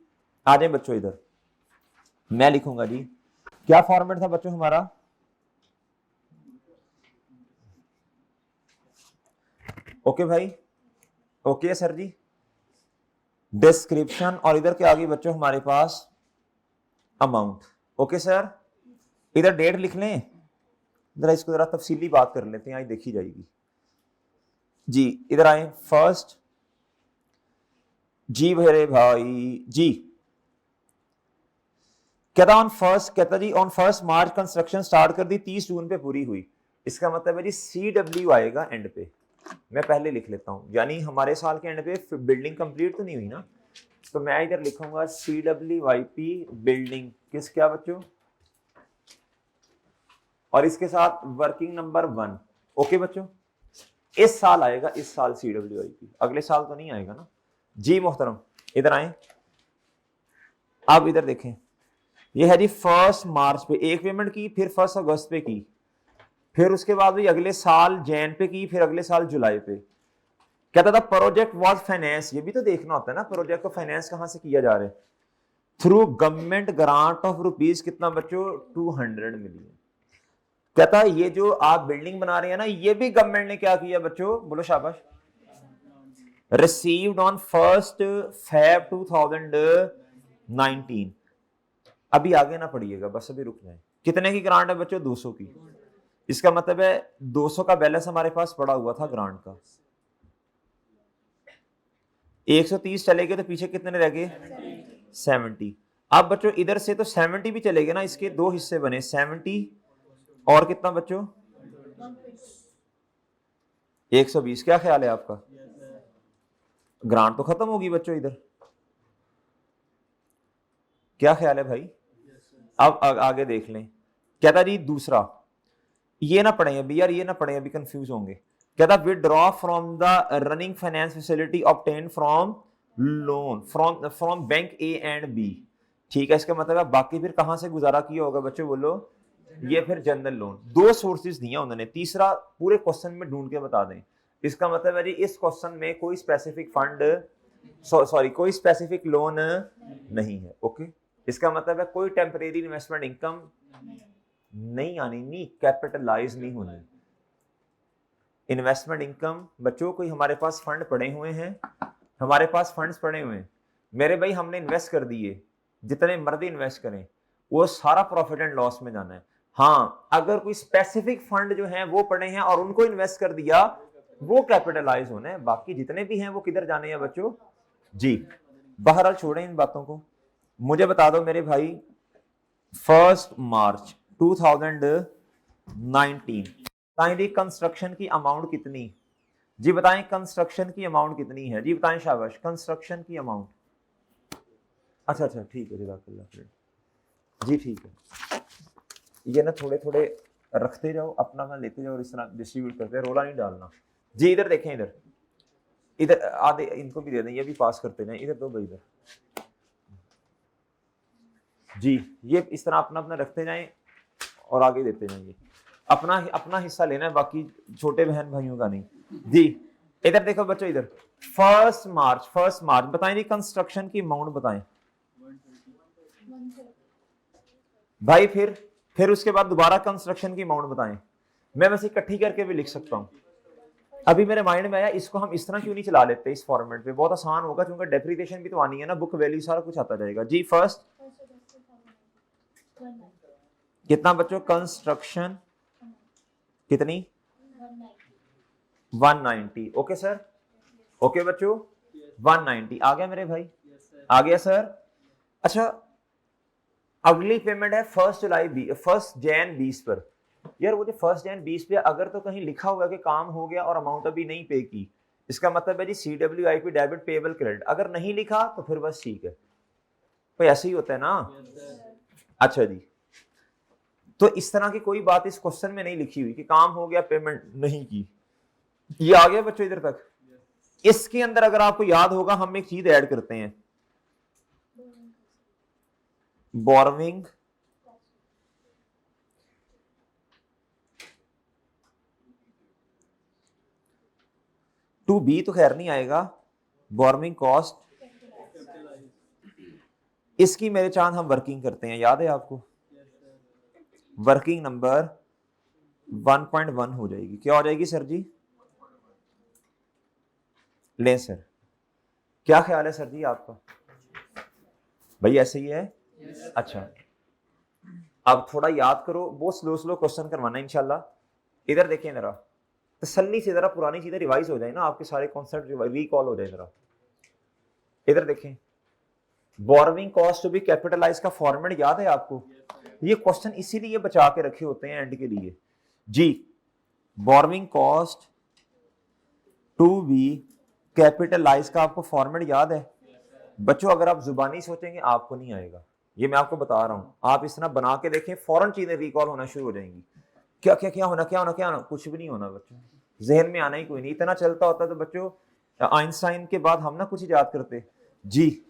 आ जाए बच्चों इधर, मैं लिखूंगा जी। क्या फॉर्मेट था बच्चों हमारा? ओके भाई, ओके सर जी। डिस्क्रिप्शन, और इधर क्या आ गई बच्चों हमारे पास? अमाउंट। ओके सर, इधर डेट लिख लें, जरा इसको जरा तफसीली बात कर लेते हैं, आज देखी जाएगी जी। इधर आए, फर्स्ट जी भरे भाई जी। कहता ऑन फर्स्ट, कहता जी ऑन 1 मार्च कंस्ट्रक्शन स्टार्ट कर दी, 30 जून पे पूरी हुई। इसका मतलब है जी CW आएगा एंड पे, मैं पहले लिख लेता हूं, यानी हमारे साल के एंड पे बिल्डिंग कंप्लीट तो नहीं हुई ना, तो मैं इधर लिखूंगा CWIP बिल्डिंग किस, क्या बच्चों, और इसके साथ वर्किंग नंबर 1। ओके बच्चों, इस साल आएगा, इस साल CWIP, अगले साल तो नहीं आएगा ना जी मोहतरम। इधर आए, अब इधर देखें, ये है जी 1 मार्च पे एक पेमेंट की, फिर 1 अगस्त पे की, फिर उसके बाद भी अगले साल जैन पे की, फिर अगले साल जुलाई पे। कहता था प्रोजेक्ट वाज फाइनेंस, ये भी तो देखना होता है ना, प्रोजेक्ट को फाइनेंस कहां से किया जा रहा है? Through government grant of rupees कितना बच्चों? 200 मिलियन। कहता है ये जो आप बिल्डिंग बना रहे हैं ना, ये भी गवर्नमेंट ने क्या किया बच्चों, बोलो शाबाश, रिसीव्ड ऑन 1 Feb 2019। अभी आगे ना पढ़िएगा, बस अभी रुक जाए। कितने की ग्रांट है बच्चों? 200 की। इसका मतलब है 200 का बैलेंस हमारे पास पड़ा हुआ था ग्रांट का। 130 चले गए तो पीछे कितने रह गए? 70। अब बच्चों इधर से तो 70 भी चले गए ना, इसके दो हिस्से बने, 70 और कितना बच्चों? 120। क्या ख्याल है आपका? ग्रांट तो खत्म होगी बच्चों इधर, क्या ख्याल है भाई? अब आगे देख लें। क्या था जी दूसरा, ये ना पढ़े अभी यार, ये ना पढ़े अभी, कंफ्यूज होंगे। क्या था? Withdraw from the running finance facility obtain from loan from bank A and B. ठीक है, इसका मतलब है बाकी फिर कहां से गुजारा किया होगा बच्चों, बोलो? ये फिर जनरल लोन। दो सोर्सेज दिया उन्होंने, तीसरा पूरे क्वेश्चन में ढूंढ के बता दें। इसका मतलब है जी इस क्वेश्चन में कोई स्पेसिफिक फंड, सॉरी कोई स्पेसिफिक लोन नहीं है। ओके, इसका मतलब है कोई टेम्परेरी इन्वेस्टमेंट इनकम नहीं आनी, नहीं कैपिटलाइज नहीं होनी। इन्वेस्टमेंट इनकम बच्चों, कोई हमारे पास फंड पड़े हुए हैं, हमारे पास फंड्स पड़े हुए हैं मेरे भाई, हमने इन्वेस्ट कर दिए, जितने मर्जी इन्वेस्ट करें, वो सारा प्रॉफिट एंड लॉस में जाना है। हाँ, अगर कोई स्पेसिफिक फंड जो है वो पड़े हैं और उनको इन्वेस्ट कर दिया, वो कैपिटलाइज होना है। बाकी जितने भी हैं वो किधर जाने हैं बच्चों? जी, बहरहाल छोड़ें इन बातों को। मुझे बता दो मेरे भाई, 1 मार्च 2019 बताएं जी कंस्ट्रक्शन की अमाउंट कितनी? जी बताएं कंस्ट्रक्शन की अमाउंट कितनी है? जी बताएं, शाबाश, कंस्ट्रक्शन की अमाउंट। अच्छा अच्छा ठीक है, जज़ाकल्लाह जी, ठीक है। ये ना थोड़े थोड़े रखते जाओ, अपना मैं लेते जाओ और इस तरह डिस्ट्रीब्यूट करते हैं, रोला नहीं डालना। जी इधर देखें, इधर इधर आधे इनको भी दे दें, ये भी पास करते जाएं। इधर दो भाई, इधर जी, ये इस तरह अपना अपना रखते जाएं और आगे देते जाएंगे। अपना अपना हिस्सा लेना है, बाकी छोटे बहन भाइयों का नहीं। जी इधर देखो बच्चों, इधर 1 मार्च बताएं जी कंस्ट्रक्शन की अमाउंट बताएं भाई। फिर उसके बाद दोबारा कंस्ट्रक्शन की अमाउंट बताएं। मैं वैसे इकट्ठी करके भी लिख सकता हूं, अभी मेरे माइंड में आया इसको हम इस तरह क्यों नहीं चला लेते इस फॉर्मेट पे, बहुत आसान होगा, क्योंकि डेप्रिसिएशन भी तो आनी है ना, बुक वैल्यू सारा कुछ आता जाएगा। जी फर्स्ट कितना बच्चों? कंस्ट्रक्शन कितनी? 190। ओके सर, ओके बच्चों, 190 आ गया मेरे भाई, आ गया सर। अच्छा, अगली पेमेंट है 1 जैन 20 पर। यार वो जो 1 जैन 20 पे अगर तो कहीं लिखा हुआ है कि काम हो गया और अमाउंट अभी नहीं पे की, इसका मतलब है जी CWIP डेबिट पेबल क्रेडिट। अगर नहीं लिखा तो फिर बस ठीक है, तो ऐसे ही होता है ना। अच्छा जी, तो इस तरह की कोई बात इस क्वेश्चन में नहीं लिखी हुई कि काम हो गया पेमेंट नहीं की। ये आ गया बच्चों इधर तक? इसके अंदर अगर आपको याद होगा हम एक चीज ऐड करते हैं, बोरोविंग टू बी, तो खैर नहीं आएगा, बोरोविंग कॉस्ट, इसकी मेरे चांद हम वर्किंग करते हैं, याद है आपको? वर्किंग नंबर 1.1 हो जाएगी। क्या हो जाएगी सर जी? ले सर, क्या ख्याल है सर जी आपका? भाई ऐसे ही है? अच्छा, अब थोड़ा याद करो, बहुत स्लो स्लो क्वेश्चन करवाना है इंशाल्लाह। इधर देखिए जरा, तसल्ली से जरा पुरानी चीजें रिवाइज हो जाए ना, आपके सारे कॉन्सेप्ट रिकॉल हो जाए जरा। इधर देखें, borrowing cost to be capitalize का फॉर्मेट याद है आपको? ये क्वेश्चन इसीलिए बचा के रखे होते हैं एंड के लिए। जी, borrowing cost to be capitalize का आपको फॉर्मेट याद है बच्चों? अगर आप जुबानी सोचेंगे आपको नहीं आएगा, ये मैं आपको बता रहा हूं। आप इस तरह बना के देखें, फौरन चीजें रिकॉल होना शुरू हो जाएंगी। क्या क्या क्या होना, क्या होना, क्या होना? कुछ भी नहीं होना बच्चों, जहन में आना ही कोई नहीं। इतना चलता होता तो बच्चों आइंस्टाइन के बाद हम ना कुछ याद करते। जी,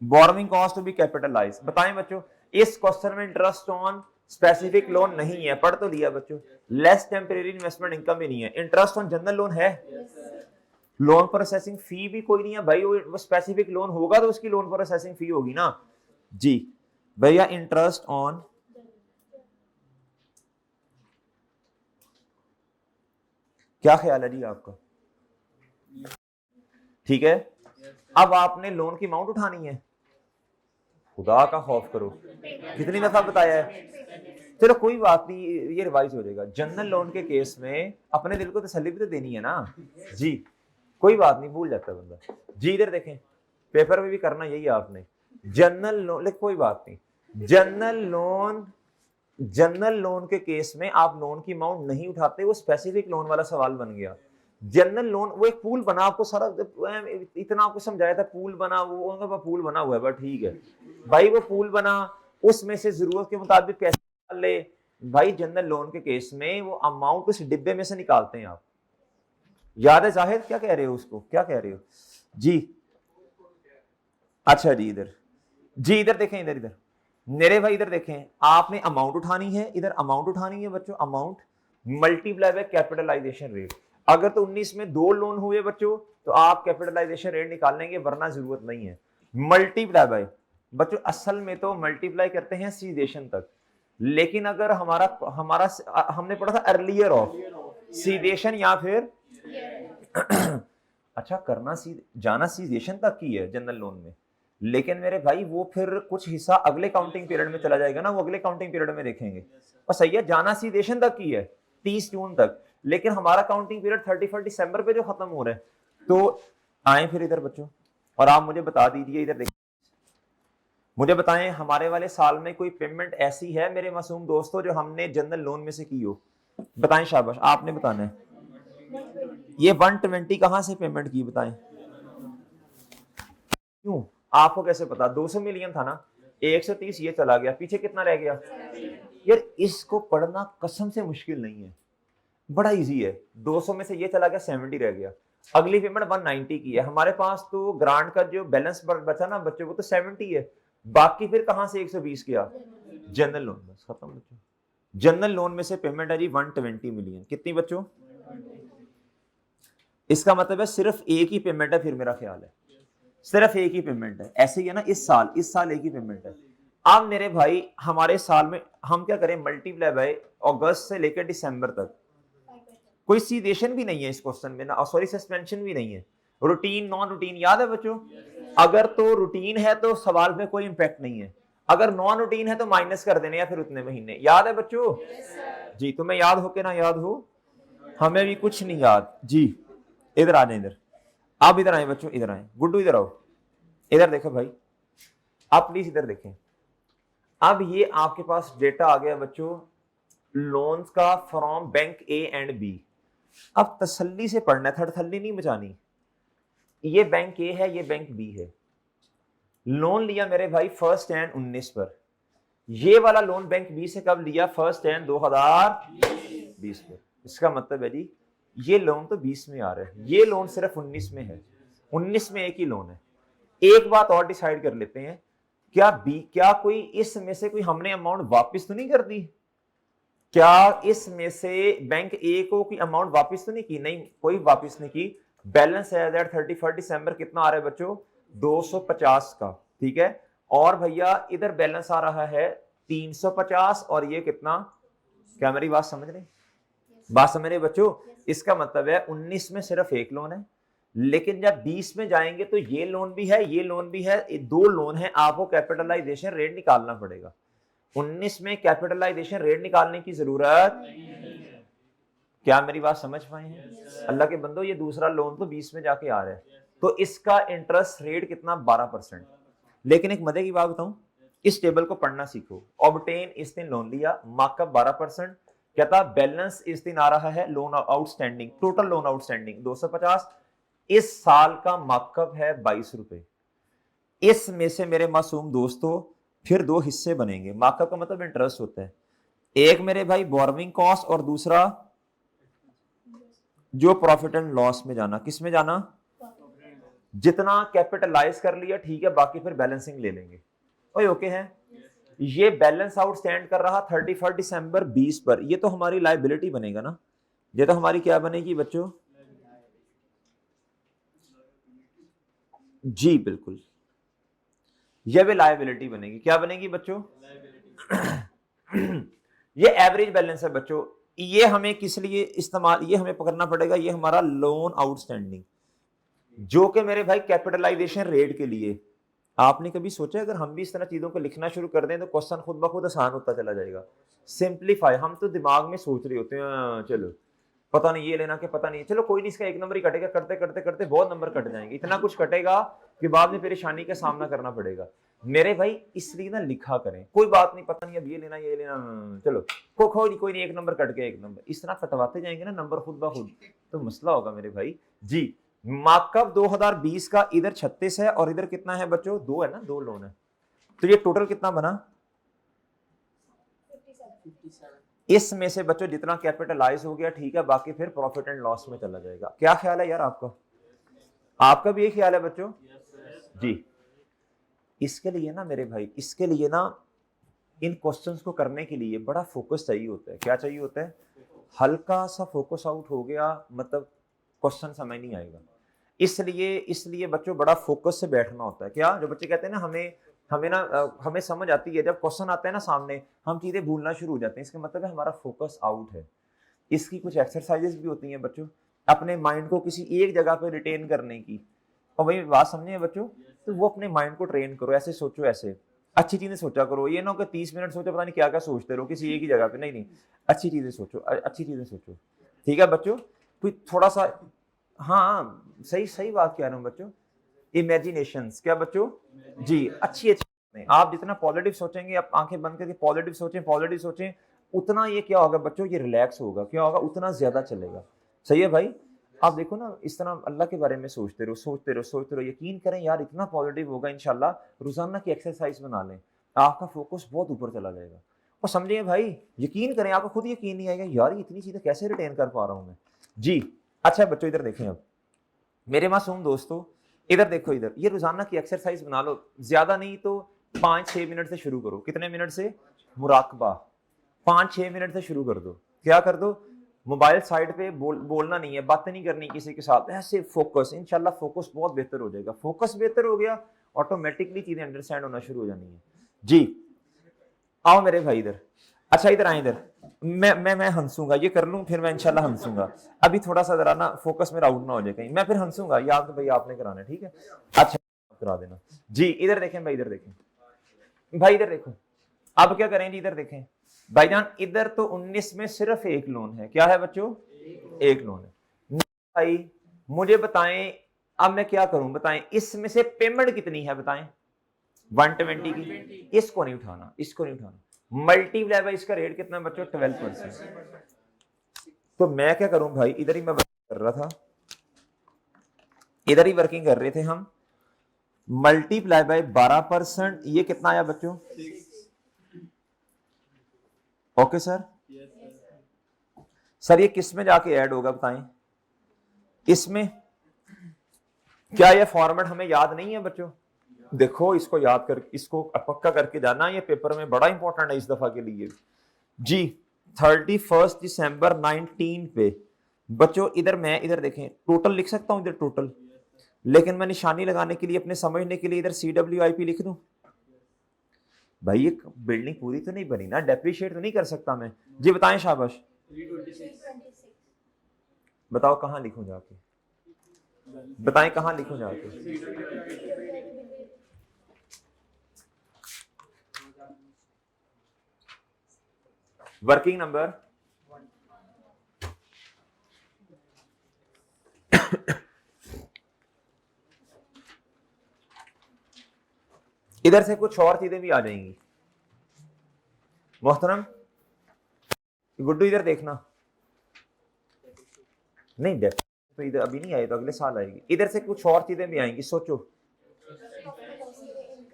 borrowing cost to be capitalize बताएं बच्चों। इस क्वेश्चन में इंटरेस्ट ऑन स्पेसिफिक लोन नहीं है, पढ़ तो लिया बच्चों। लेस टेम्परेरी इन्वेस्टमेंट इनकम भी नहीं है। इंटरेस्ट ऑन जनरल लोन है, लोन प्रोसेसिंग फी भी कोई नहीं है भाई, वो स्पेसिफिक लोन होगा तो उसकी लोन प्रोसेसिंग फी होगी ना। जी भैया, इंटरेस्ट ऑन क्या ख्याल है जी आपका? ठीक है, अब आपने लोन की अमाउंट उठानी है, खुदा का खौफ करो, कितनी दफा बताया है? चलो कोई बात नहीं, ये रिवाइज हो जाएगा। जनरल लोन के केस में अपने दिल को तसल्ली भी तो देनी है ना जी, कोई बात नहीं, भूल जाता है बंदा जी। इधर देखें, पेपर में भी करना यही आपने, जनरल लोन, लेकिन कोई बात नहीं, जनरल लोन के केस में आप लोन की अमाउंट नहीं उठाते, वो स्पेसिफिक लोन वाला सवाल बन गया। जनरल लोन वो एक पूल बना, आपको सारा इतना आपको समझाया था, पूल बना, वो पूल बना हुआ है, बट ठीक है भाई, वो पूल बना, उसमें से जरूरत के मुताबिक पैसे निकाल ले भाई। जनरल लोन के केस में वो अमाउंट उस डिब्बे में से निकालते हैं आप, याद है जाहिर? क्या कह रहे हो उसको, क्या कह रहे हो जी? अच्छा जी, इधर जी, इधर देखें, इधर इधर मेरे भाई, इधर देखें, आपने अमाउंट उठानी है, इधर अमाउंट उठानी है बच्चों, amount multiply by capitalization rate. अगर तो 19 में 2 लोन हुए बच्चों तो आप कैपिटलाइजेशन रेट निकाल लेंगे, वरना जरूरत नहीं है। मल्टीप्लाई बाय बच्चों, असल में तो मल्टीप्लाई करते हैं सीडेशन तक, लेकिन अगर हमारा हमने पढ़ा था अर्लियर ऑफ सीडेशन या फिर अच्छा करना जाना सीडेशन तक की है जनरल लोन में, लेकिन मेरे भाई वो फिर कुछ हिस्सा अगले काउंटिंग पीरियड में चला जाएगा ना, वो अगले काउंटिंग पीरियड में देखेंगे। और सही है, जाना सीडेशन तक की है 30 जून तक, लेकिन हमारा काउंटिंग पीरियड 31 दिसंबर पे जो खत्म हो रहा है। तो आए फिर इधर बच्चों, और आप मुझे बता दीजिए, इधर देखिए, मुझे बताएं हमारे वाले साल में कोई पेमेंट ऐसी है मेरे मासूम दोस्तों जो हमने जनरल लोन में से की हो? बताएं, शाबाश, आपने बताना है। ये 120 कहां से पेमेंट की, बताएं क्यों? आपको कैसे पता? 200 मिलियन था ना, 130 ये चला गया, पीछे कितना रह गया यार? इसको पढ़ना कसम से मुश्किल नहीं है, बड़ा इजी है। 200 में से ये चला गया, 70 रह गया, अगली पेमेंट 190 की है। हमारे पास तो ग्रांट का जो बैलेंस बचा ना बच्चों को, तो 70 है, बाकी फिर कहां से 120 किया? जनरल लोन, बस खत्म बच्चों। जनरल लोन में से पेमेंट है जी 120 मिलियन, कितनी बच्चों? इसका मतलब है सिर्फ एक ही पेमेंट है, फिर मेरा ख्याल है सिर्फ एक ही पेमेंट है, ऐसे ही है ना, इस साल एक ही पेमेंट है। अब मेरे भाई हमारे साल में हम क्या करें, मल्टीप्लाई बाय अगस्त से लेकर दिसंबर तक, कोई सीडेशन भी नहीं है इस क्वेश्चन में ना, सॉरी सस्पेंशन भी नहीं है, रूटीन नॉन रूटीन, याद है बच्चों? अगर तो रूटीन है तो सवाल में कोई इंपैक्ट नहीं है, अगर नॉन रूटीन है तो माइनस कर देने या फिर उतने महीने, याद है बच्चों? जी, तुम्हें याद हो के ना याद हो, हमें भी कुछ नहीं याद जी। इधर आ जाए, इधर आप, इधर आए बच्चों, इधर आए, गुड्डू इधर आओ, इधर देखो भाई, आप प्लीज इधर देखें। अब ये आपके पास डेटा आ गया बच्चों लोन्स का from bank A and B. अब तसल्ली से पढ़ना है, थड़थल्ली नहीं बचानी। ये बैंक ए है, ये बैंक बी है, लोन लिया मेरे भाई 1 जनवरी 19 पर, ये वाला लोन बैंक बी से कब लिया? 1 जनवरी 2020 पर। इसका मतलब है जी ये लोन तो 20 में आ रहा है, ये लोन सिर्फ 19 में है, 19 में एक ही लोन है। एक बात और डिसाइड कर लेते हैं, क्या कोई इसमें से कोई हमने अमाउंट वापस तो नहीं कर दी? क्या इसमें से बैंक ए को कोई अमाउंट वापस तो नहीं की? नहीं, कोई वापस नहीं की। बैलेंस है दैट 31 दिसंबर कितना आ रहा है बच्चों? 250 का, ठीक है। और भैया इधर बैलेंस आ रहा है 350, और ये कितना? क्या मेरी बात समझ रहे? बात समझ रहे बच्चों? इसका मतलब है 19 में सिर्फ एक लोन है, लेकिन जब 20 में जाएंगे तो ये लोन भी है, ये लोन भी है, 2 लोन है, आपको कैपिटलाइजेशन रेट निकालना पड़ेगा। 19 में कैपिटलाइजेशन रेट निकालने की जरूरत नहीं है। क्या मेरी बात समझ पाए हैं? अल्लाह के बंदो, ये दूसरा लोन तो 20 में जाके आ रहा है, तो इसका इंटरेस्ट रेट कितना? 12%। लेकिन एक मजे की बात बताऊं, इस टेबल को पढ़ना सीखो। ऑब्टेन इस दिन लोन लिया, मार्कअप 12%, क्या था? बैलेंस इस दिन आ रहा है loan outstanding, total loan outstanding 250, इस साल का मार्कअप है 22 रुपए। इसमें से मेरे मासूम दोस्तों फिर 2 हिस्से बनेंगे। मार्कअप का मतलब इंटरेस्ट होता है, एक मेरे भाई बोरोइंग कॉस्ट, और दूसरा जो प्रॉफिट एंड लॉस में जाना। किस में जाना? जितना कैपिटलाइज कर लिया ठीक है, बाकी फिर बैलेंसिंग ले लेंगे। ओए ओके है? ये बैलेंस आउटस्टैंड कर रहा 31 दिसंबर 20 पर, ये तो हमारी लायबिलिटी बनेगा ना, ये तो हमारी क्या बनेगी बच्चों? जी बिल्कुल, ये भी लायबिलिटी बनेगी। क्या बनेगी बच्चों? ये एवरेज बैलेंस है बच्चों, ये हमें किस लिए इस्तेमाल, ये हमें पकड़ना पड़ेगा, ये हमारा लोन आउटस्टैंडिंग, जो कि मेरे भाई कैपिटलाइजेशन रेट के लिए। आपने कभी सोचा अगर हम भी इस तरह चीजों को लिखना शुरू कर दें तो क्वेश्चन खुद ब खुद आसान होता चला जाएगा। सिंप्लीफाई, हम तो दिमाग में सोच रहे होते हैं चलो पता नहीं ये लेना कि पता नहीं, चलो कोई नहीं इसका एक नंबर ही कटेगा, करते करते करते बहुत नंबर कट जाएंगे, इतना कुछ कटेगा कि बाद में परेशानी का सामना करना पड़ेगा। मेरे भाई इसलिए ना लिखा करें, कोई बात नहीं पता नहीं अब ये लेना चलो कोई नहीं एक नंबर कट गया एक नंबर, इस तरह कटवाते जाएंगे ना नंबर खुद ब खुद, तो मसला होगा मेरे भाई। जी मार्कअप 2020 का इधर 36 है और इधर कितना है बच्चों, 2 है ना, 2 लोन है, तो ये टोटल कितना बना 57। इसमें से बच्चों जितना कैपिटलाइज हो गया ठीक है, बाकी फिर प्रॉफिट एंड लॉस में चला जाएगा। क्या ख्याल है यार आपका, आपका भी ये ख्याल है बच्चों? जी इसके लिए ना मेरे भाई, इसके लिए ना इन क्वेश्चंस को करने के लिए बड़ा फोकस चाहिए होता है। क्या चाहिए होता है? हल्का सा फोकस आउट हो गया मतलब क्वेश्चन समझ नहीं आएगा। इसलिए बच्चों बड़ा फोकस से बैठना होता है। क्या जो बच्चे कहते हैं ना हमें समझ आती है, जब क्वेश्चन आता है ना सामने हम चीजें भूलना शुरू हो जाते हैं, इसका मतलब है हमारा फोकस आउट है। इसकी कुछ एक्सरसाइजेस भी होती हैं बच्चों, अपने माइंड को किसी एक जगह पे रिटेन करने की। और वही बात समझे बच्चों, तो वो अपने माइंड को ट्रेन करो, ऐसे सोचो, ऐसे अच्छी चीजें सोचा करो। ये ना हो कि 30 मिनट सोचो पता नहीं क्या क्या सोचते रहो किसी एक ही जगह पे, नहीं अच्छी चीजें सोचो, अच्छी चीजें सोचो, ठीक है बच्चों? कोई थोड़ा सा, हाँ सही सही बात कह रहा हूँ बच्चों, इमेजिनेशंस, क्या बच्चों? जी अच्छी आप जितना पॉजिटिव सोचेंगे, आप आंखें बंद करके पॉजिटिव सोचें, उतना ये क्या होगा बच्चों, ये रिलैक्स होगा, क्या होगा, उतना ज्यादा चलेगा। सही है भाई? आप देखो ना इस तरह अल्लाह के बारे में सोचते रहो, यकीन करें यार इतना पॉजिटिव होगा इंशाल्लाह। रोजाना की एक्सरसाइज बना लें, आपका फोकस बहुत ऊपर चला जाएगा। और समझिए भाई, यकीन करें आपको खुद यकीन नहीं आएगा यार इतनी चीजें कैसे रिटेन कर पा रहा हूं मैं। जी अच्छा बच्चों इधर देखें, अब मेरे मासूम दोस्तों इधर देखो, इधर ये रोजाना की एक्सरसाइज बना लो, ज्यादा नहीं तो 5-6 मिनट से शुरू करो। कितने मिनट से? मुराकबा 5-6 मिनट से शुरू कर दो। क्या कर दो? मोबाइल साइड पे बोलना नहीं है, बातें नहीं करनी किसी के साथ, ऐसे फोकस, इंशाल्लाह फोकस बहुत बेहतर हो जाएगा। फोकस बेहतर हो गया, ऑटोमेटिकली चीजें अंडरस्टैंड होना शुरू हो जानी है। जी आओ मेरे भाई इधर, अच्छा इधर आए, इधर मैं हंसूंगा, ये कर लूं फिर मैं इंशाल्लाह हंसूंगा। अभी थोड़ा सा जरा ना फोकस मेरा आउट ना हो जाए कहीं, मैं फिर हंसूंगा, याद तो भाई आपने कराना है, ठीक है? अच्छा करा देना। जी इधर देखें भाई, इधर देखें भाई, इधर देखो। अब क्या करें जी, इधर देखें भाईजान, इधर तो 19 में सिर्फ एक लोन है। क्या है बच्चों? एक लोन है। भाई मुझे बताएं अब मैं क्या करूं, बताएं इसमें से पेमेंट कितनी है, बताएं 120 की। इसको नहीं उठाना, इसको नहीं उठाना, मल्टीप्लाई बाय इसका रेट कितना है बच्चों? 12%। तो मैं क्या करूं भाई, इधर ही मैं कर रहा था, इधर ही वर्किंग कर रहे थे हम, मल्टीप्लाई बाय 12%, ये कितना आया बच्चों? ओके सर, सर ये किस में जाके ऐड होगा बताएं? इसमें। क्या ये फॉर्मेट हमें याद नहीं है बच्चों? देखो इसको याद कर, इसको पक्का करके जाना, ये पेपर में बड़ा इंपॉर्टेंट है इस दफा के लिए जी। 31 दिसंबर 19 पे बच्चों, इधर देखें, टोटल लिख सकता हूं इधर टोटल, लेकिन मैं निशानी लगाने के लिए, अपने समझने के लिए इधर CWIP लिख दूं। भाई ये बिल्डिंग पूरी तो नहीं बनी ना, डेप्रिशिएट तो नहीं कर सकता मैं। जी बताएं शाबाश, बताओ कहां लिखूं जाके, बताएं कहां लिखूं जाके? वर्किंग नंबर इधर से कुछ और चीजें भी आ जाएंगी मोहतरम। गुड्डू इधर देखना, नहीं देख तो इधर अभी नहीं आए तो अगले साल आएगी। इधर से कुछ और चीजें भी आएंगी, सोचो।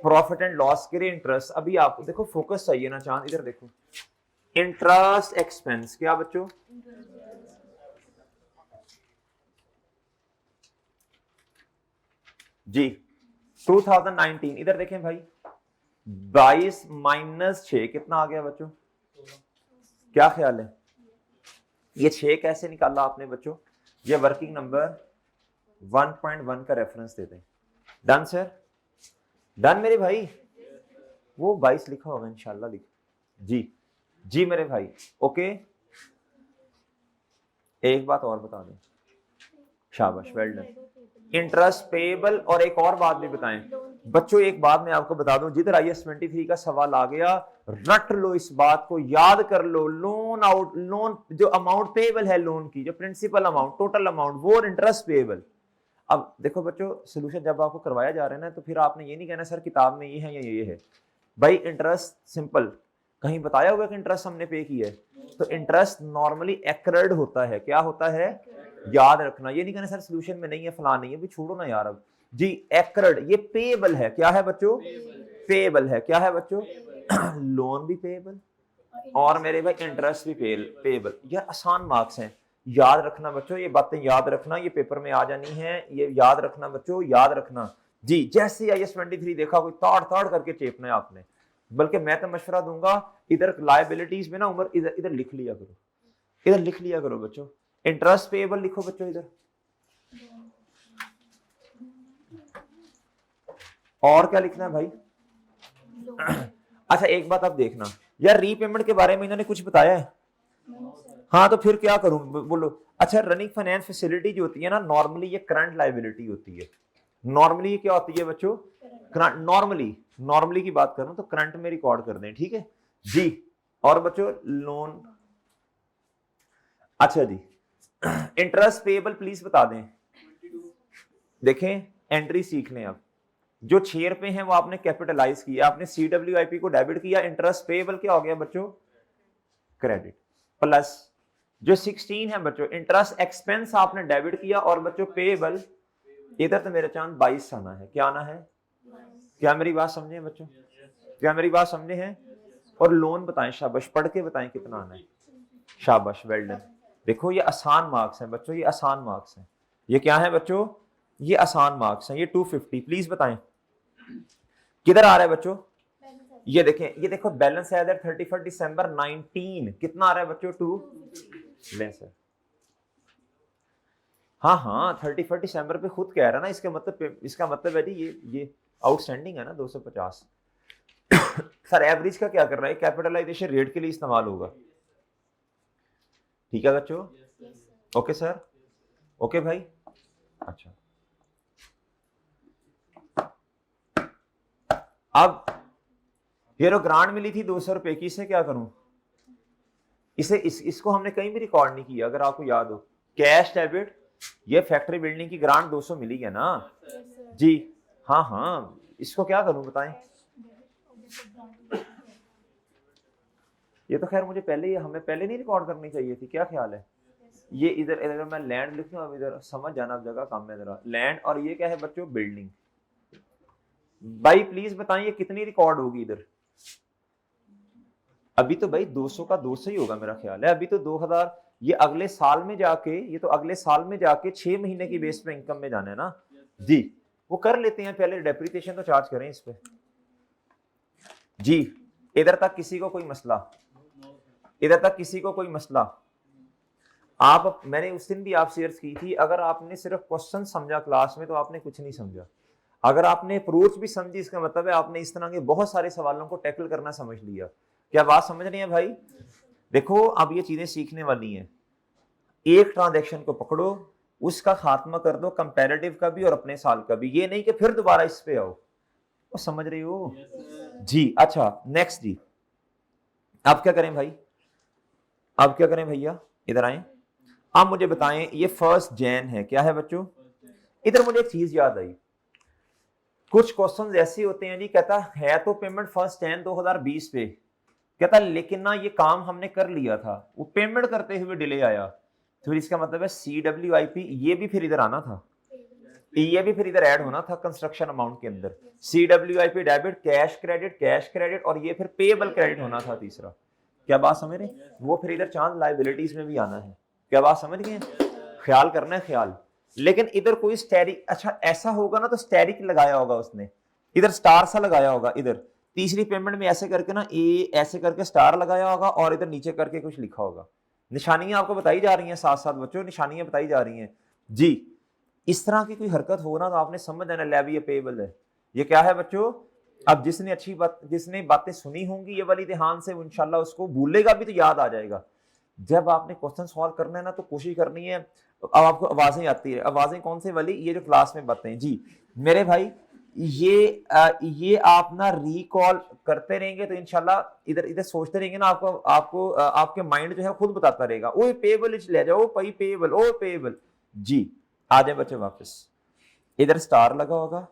प्रॉफिट एंड लॉस के लिए इंटरेस्ट, अभी आपको देखो फोकस चाहिए ना चांद, इधर देखो इंटरेस्ट एक्सपेंस, क्या बच्चों? जी 2019, इधर देखें भाई, 22 माइनस 6 कितना आ गया बच्चों? क्या ख्याल है, ये 6 कैसे निकाला आपने बच्चों? ये वर्किंग नंबर 1.1 का रेफरेंस देते हैं। डन सर, डन मेरे भाई, वो 22 लिखा होगा इंशाल्लाह, लिख जी जी मेरे भाई, ओके एक बात और बता दें, शाबाश, वेल डन। इंटरेस्ट पेएबल, और एक और बात भी बताएं बच्चों, एक बात मैं आपको बता दूं, जिधर IAS 23 का सवाल आ गया रट लो, इस बात को याद कर लो, लोन आउट, लोन जो अमाउंट पेएबल है, लोन की जो प्रिंसिपल अमाउंट, टोटल अमाउंट, वो इंटरेस्ट पेएबल। अब देखो बच्चों, सोल्यूशन जब आपको करवाया जा रहा है ना, तो फिर आपने ये नहीं कहना सर किताब में ये है या ये है। भाई इंटरेस्ट सिंपल, कहीं बताया होगा कि इंटरेस्ट हमने पे किया है? तो इंटरेस्ट नॉर्मली एक्रेड होता है। क्या होता है? याद रखना, ये नहीं कहना सर सोल्यूशन में नहीं है, फला नहीं है, भी छोड़ो ना यार। अब जी एक्रेड, ये पेएबल है। क्या है बच्चों? पेएबल है। क्या है बच्चों? लोन भी पेएबल और मेरे भाई इंटरेस्ट भी पेएबल। ये आसान मार्क्स हैं, याद रखना बच्चों, ये बातें याद रखना, ये पेपर में आ जानी है, ये याद रखना बच्चों, याद रखना जी। जैसे IAS 23 देखा, कोई ताड़ ताड़ करके चेपना है आपने। बल्कि मैं तो मशवरा दूंगा, इधर लायबिलिटीज में ना उम्र, इधर इधर लिख लिया करो, इधर लिख लिया करो बच्चों। इंटरेस्ट पेएबल लिखो बच्चों इधर, और क्या लिखना है भाई? अच्छा एक बात आप देखना यार, रीपेमेंट के बारे में इन्होंने कुछ बताया है? हाँ, तो फिर क्या करूं, बोलो। अच्छा, रनिंग फाइनेंस फैसिलिटी जो होती है ना, नॉर्मली ये करंट लायबिलिटी होती है। नॉर्मली ये क्या होती है बच्चों? करंट। नॉर्मली की बात करूं तो करंट में रिकॉर्ड कर दें, ठीक है जी। और बच्चों लोन, अच्छा जी, इंटरेस्ट पेएबल प्लीज बता दें। देखें, एंट्री सीख लें आप। जो 6 रुपए हैं वो आपने कैपिटलाइज किया, आपने CWIP को डेबिट किया, इंटरेस्ट पेएबल क्या हो गया बच्चों? क्रेडिट। प्लस जो 16 है बच्चों, इंटरेस्ट एक्सपेंस आपने डेबिट किया, और बच्चों पेएबल इधर तो मेरे चांद 22 आना है। क्या आना है? क्या मेरी बात समझे बच्चों? क्या मेरी बात समझे हैं? और लोन बताएं, शाबाश, पढ़ के बताएं कितना आना है। शाबाश, वेल डन। देखो ये आसान मार्क्स हैं बच्चों, ये आसान मार्क्स हैं। ये क्या है बच्चों? ये आसान मार्क्स हैं। ये 250 प्लीज बताएं किधर आ रहा है बच्चों? ये देखें, ये देखो बैलेंस है इधर 31 दिसंबर 19, कितना आ रहा है बच्चों? 2 लें सर। हाँ 31 दिसंबर पे खुद कह रहा है ना, इसका मतलब है जी ये आउटस्टैंडिंग है ना 250। सर एवरेज का क्या कर रहा है? कैपिटलाइजेशन रेट के लिए इस्तेमाल होगा, ठीक है बच्चों? ओके सर, ओके भाई। अच्छा, अब ये जो ग्रांट मिली थी 200 रुपए की, इसे क्या करूं? इसको हमने कहीं भी रिकॉर्ड नहीं किया, अगर आपको याद हो। कैश डेबिट, ये फैक्ट्री बिल्डिंग की ग्रांट 200 मिली है ना जी। हाँ, इसको क्या करूं बताएं? ये तो खैर मुझे पहले ही, हमें पहले नहीं रिकॉर्ड करनी चाहिए थी, क्या ख्याल है? ये इधर मैं लैंड लिख दूं, अब इधर समझ जाना, अब जगह कम है जरा। लैंड, और ये क्या है बच्चों? बिल्डिंग। भाई प्लीज बताइए कितनी रिकॉर्ड होगी इधर? अभी तो भाई 200 का 200 ही होगा मेरा ख्याल है। अभी तो 2000, ये अगले साल में जाके, ये तो अगले साल में जाके 6 महीने की बेस पे इनकम में जाना है ना जी। वो कर लेते हैं, पहले डेप्रिसिएशन तो चार्ज करें इस पे जी। इधर तक किसी को कोई मसला? इधर तक किसी को कोई मसला? आप, मैंने उस दिन भी आप शेयर की थी, अगर आपने सिर्फ क्वेश्चन समझा क्लास में तो आपने कुछ नहीं समझा। अगर आपने अप्रोच भी समझी, इसका मतलब है आपने इस तरह के बहुत सारे सवालों को टैकल करना समझ लिया। क्या बात समझ रही है भाई? देखो अब ये चीजें सीखने वाली हैं। एक ट्रांजैक्शन को पकड़ो, उसका खात्मा कर दो, कंपैरेटिव का भी और अपने साल का भी। ये नहीं कि फिर दोबारा इस पे आओ। वो समझ रही हो जी? अच्छा नेक्स्ट जी, अब क्या करें भाई? अब क्या करें भैया? इधर आए, अब मुझे बताएं, ये 1 जैन है, क्या है बच्चों? इधर मुझे एक चीज याद आई, कुछ क्वेश्चन ऐसे होते हैं जी, कहता है तो पेमेंट 1 जैन 2020 पे, कहता लेकिन ना ये काम हमने कर लिया था, वो पेमेंट करते हुए डिले आया, तो इसका मतलब है CWIP ये भी फिर इधर आना था, ये भी फिर इधर ऐड होना था कंस्ट्रक्शन अमाउंट के अंदर। CWIP डेबिट, कैश क्रेडिट, और ये फिर पेएबल क्रेडिट होना था तीसरा। क्या बात समझ रहे? वो फिर इधर चांद लायबिलिटीज में भी आना है। क्या बात समझ गए? ख्याल करना है, ख्याल। लेकिन इधर कोई स्टैरिक, अच्छा ऐसा होगा ना तो स्टैरिक लगाया होगा उसने, इधर स्टार सा लगाया होगा, इधर तीसरी पेमेंट में ऐसे करके ना, ऐसे करके स्टार लगाया होगा, और इधर नीचे करके कुछ लिखा होगा। निशानियां आपको बताई जा रही हैं, साथ साथ बच्चों निशानियां बताई जा रही हैं जी। इस तरह की कोई हरकत हो ना तो आपने समझ जाना लैब ये पेएबल है। ये क्या है बच्चों? अब जिसने बातें सुनी होंगी ये वाली ध्यान से, इंशाल्लाह उसको भूलेगा भी तो याद आ जाएगा। जब आपने क्वेश्चन सॉल्व करना है ना तो कोशिश करनी है। अब आपको आवाजें आती है, आवाजें कौन से वाली, ये जो क्लास में बातें जी मेरे भाई, ये आप ना रिकॉल करते रहेंगे तो इंशाल्लाह इधर इधर सोचते रहेंगे ना, आपको आपको आपके माइंड जो है खुद बताता रहेगा, ओ पेबल ले जाओ पई पेबल, ओ पेबल जी। आ जाए बच्चे वापस, इधर स्टार लगा होगा,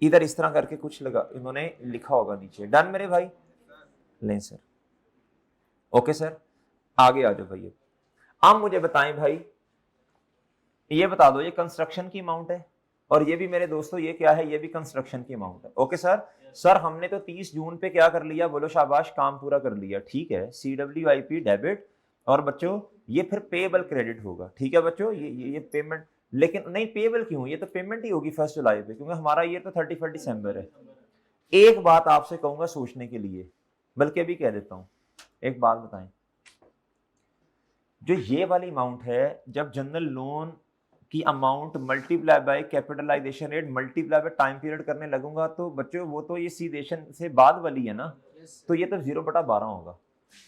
इधर इस तरह करके कुछ लगा इन्होंने लिखा होगा नीचे। डन मेरे भाई, लें सर, ओके सर, आगे आ जाओ भाई। अब मुझे बताएं भाई, ये बता दो ये कंस्ट्रक्शन की अमाउंट है, और ये भी मेरे दोस्तों ये क्या है, ये भी कंस्ट्रक्शन की अमाउंट है। ओके सर, सर हमने तो 30 जून पे क्या कर लिया, बोलो शाबाश, काम पूरा कर लिया, ठीक है, CWIP डेबिट, और बच्चों ये फिर पेबल क्रेडिट होगा, ठीक है बच्चों, ये पेमेंट, लेकिन नहीं पेबल क्यों, ये तो पेमेंट ही होगी 1 जुलाई पे, क्योंकि हमारा ये तो 31 दिसंबर है। एक बात आपसे कहूंगा सोचने के लिए, बल्कि अभी कह देता हूं, एक बात बताएं, जो ये वाली अमाउंट है, जब जनरल लोन की amount multiply by capitalization rate multiply by time period करने लगूंगा, तो बच्चों वो तो ये सीडेशन से बाद वाली है ना, तो ये तो 0/12 होगा।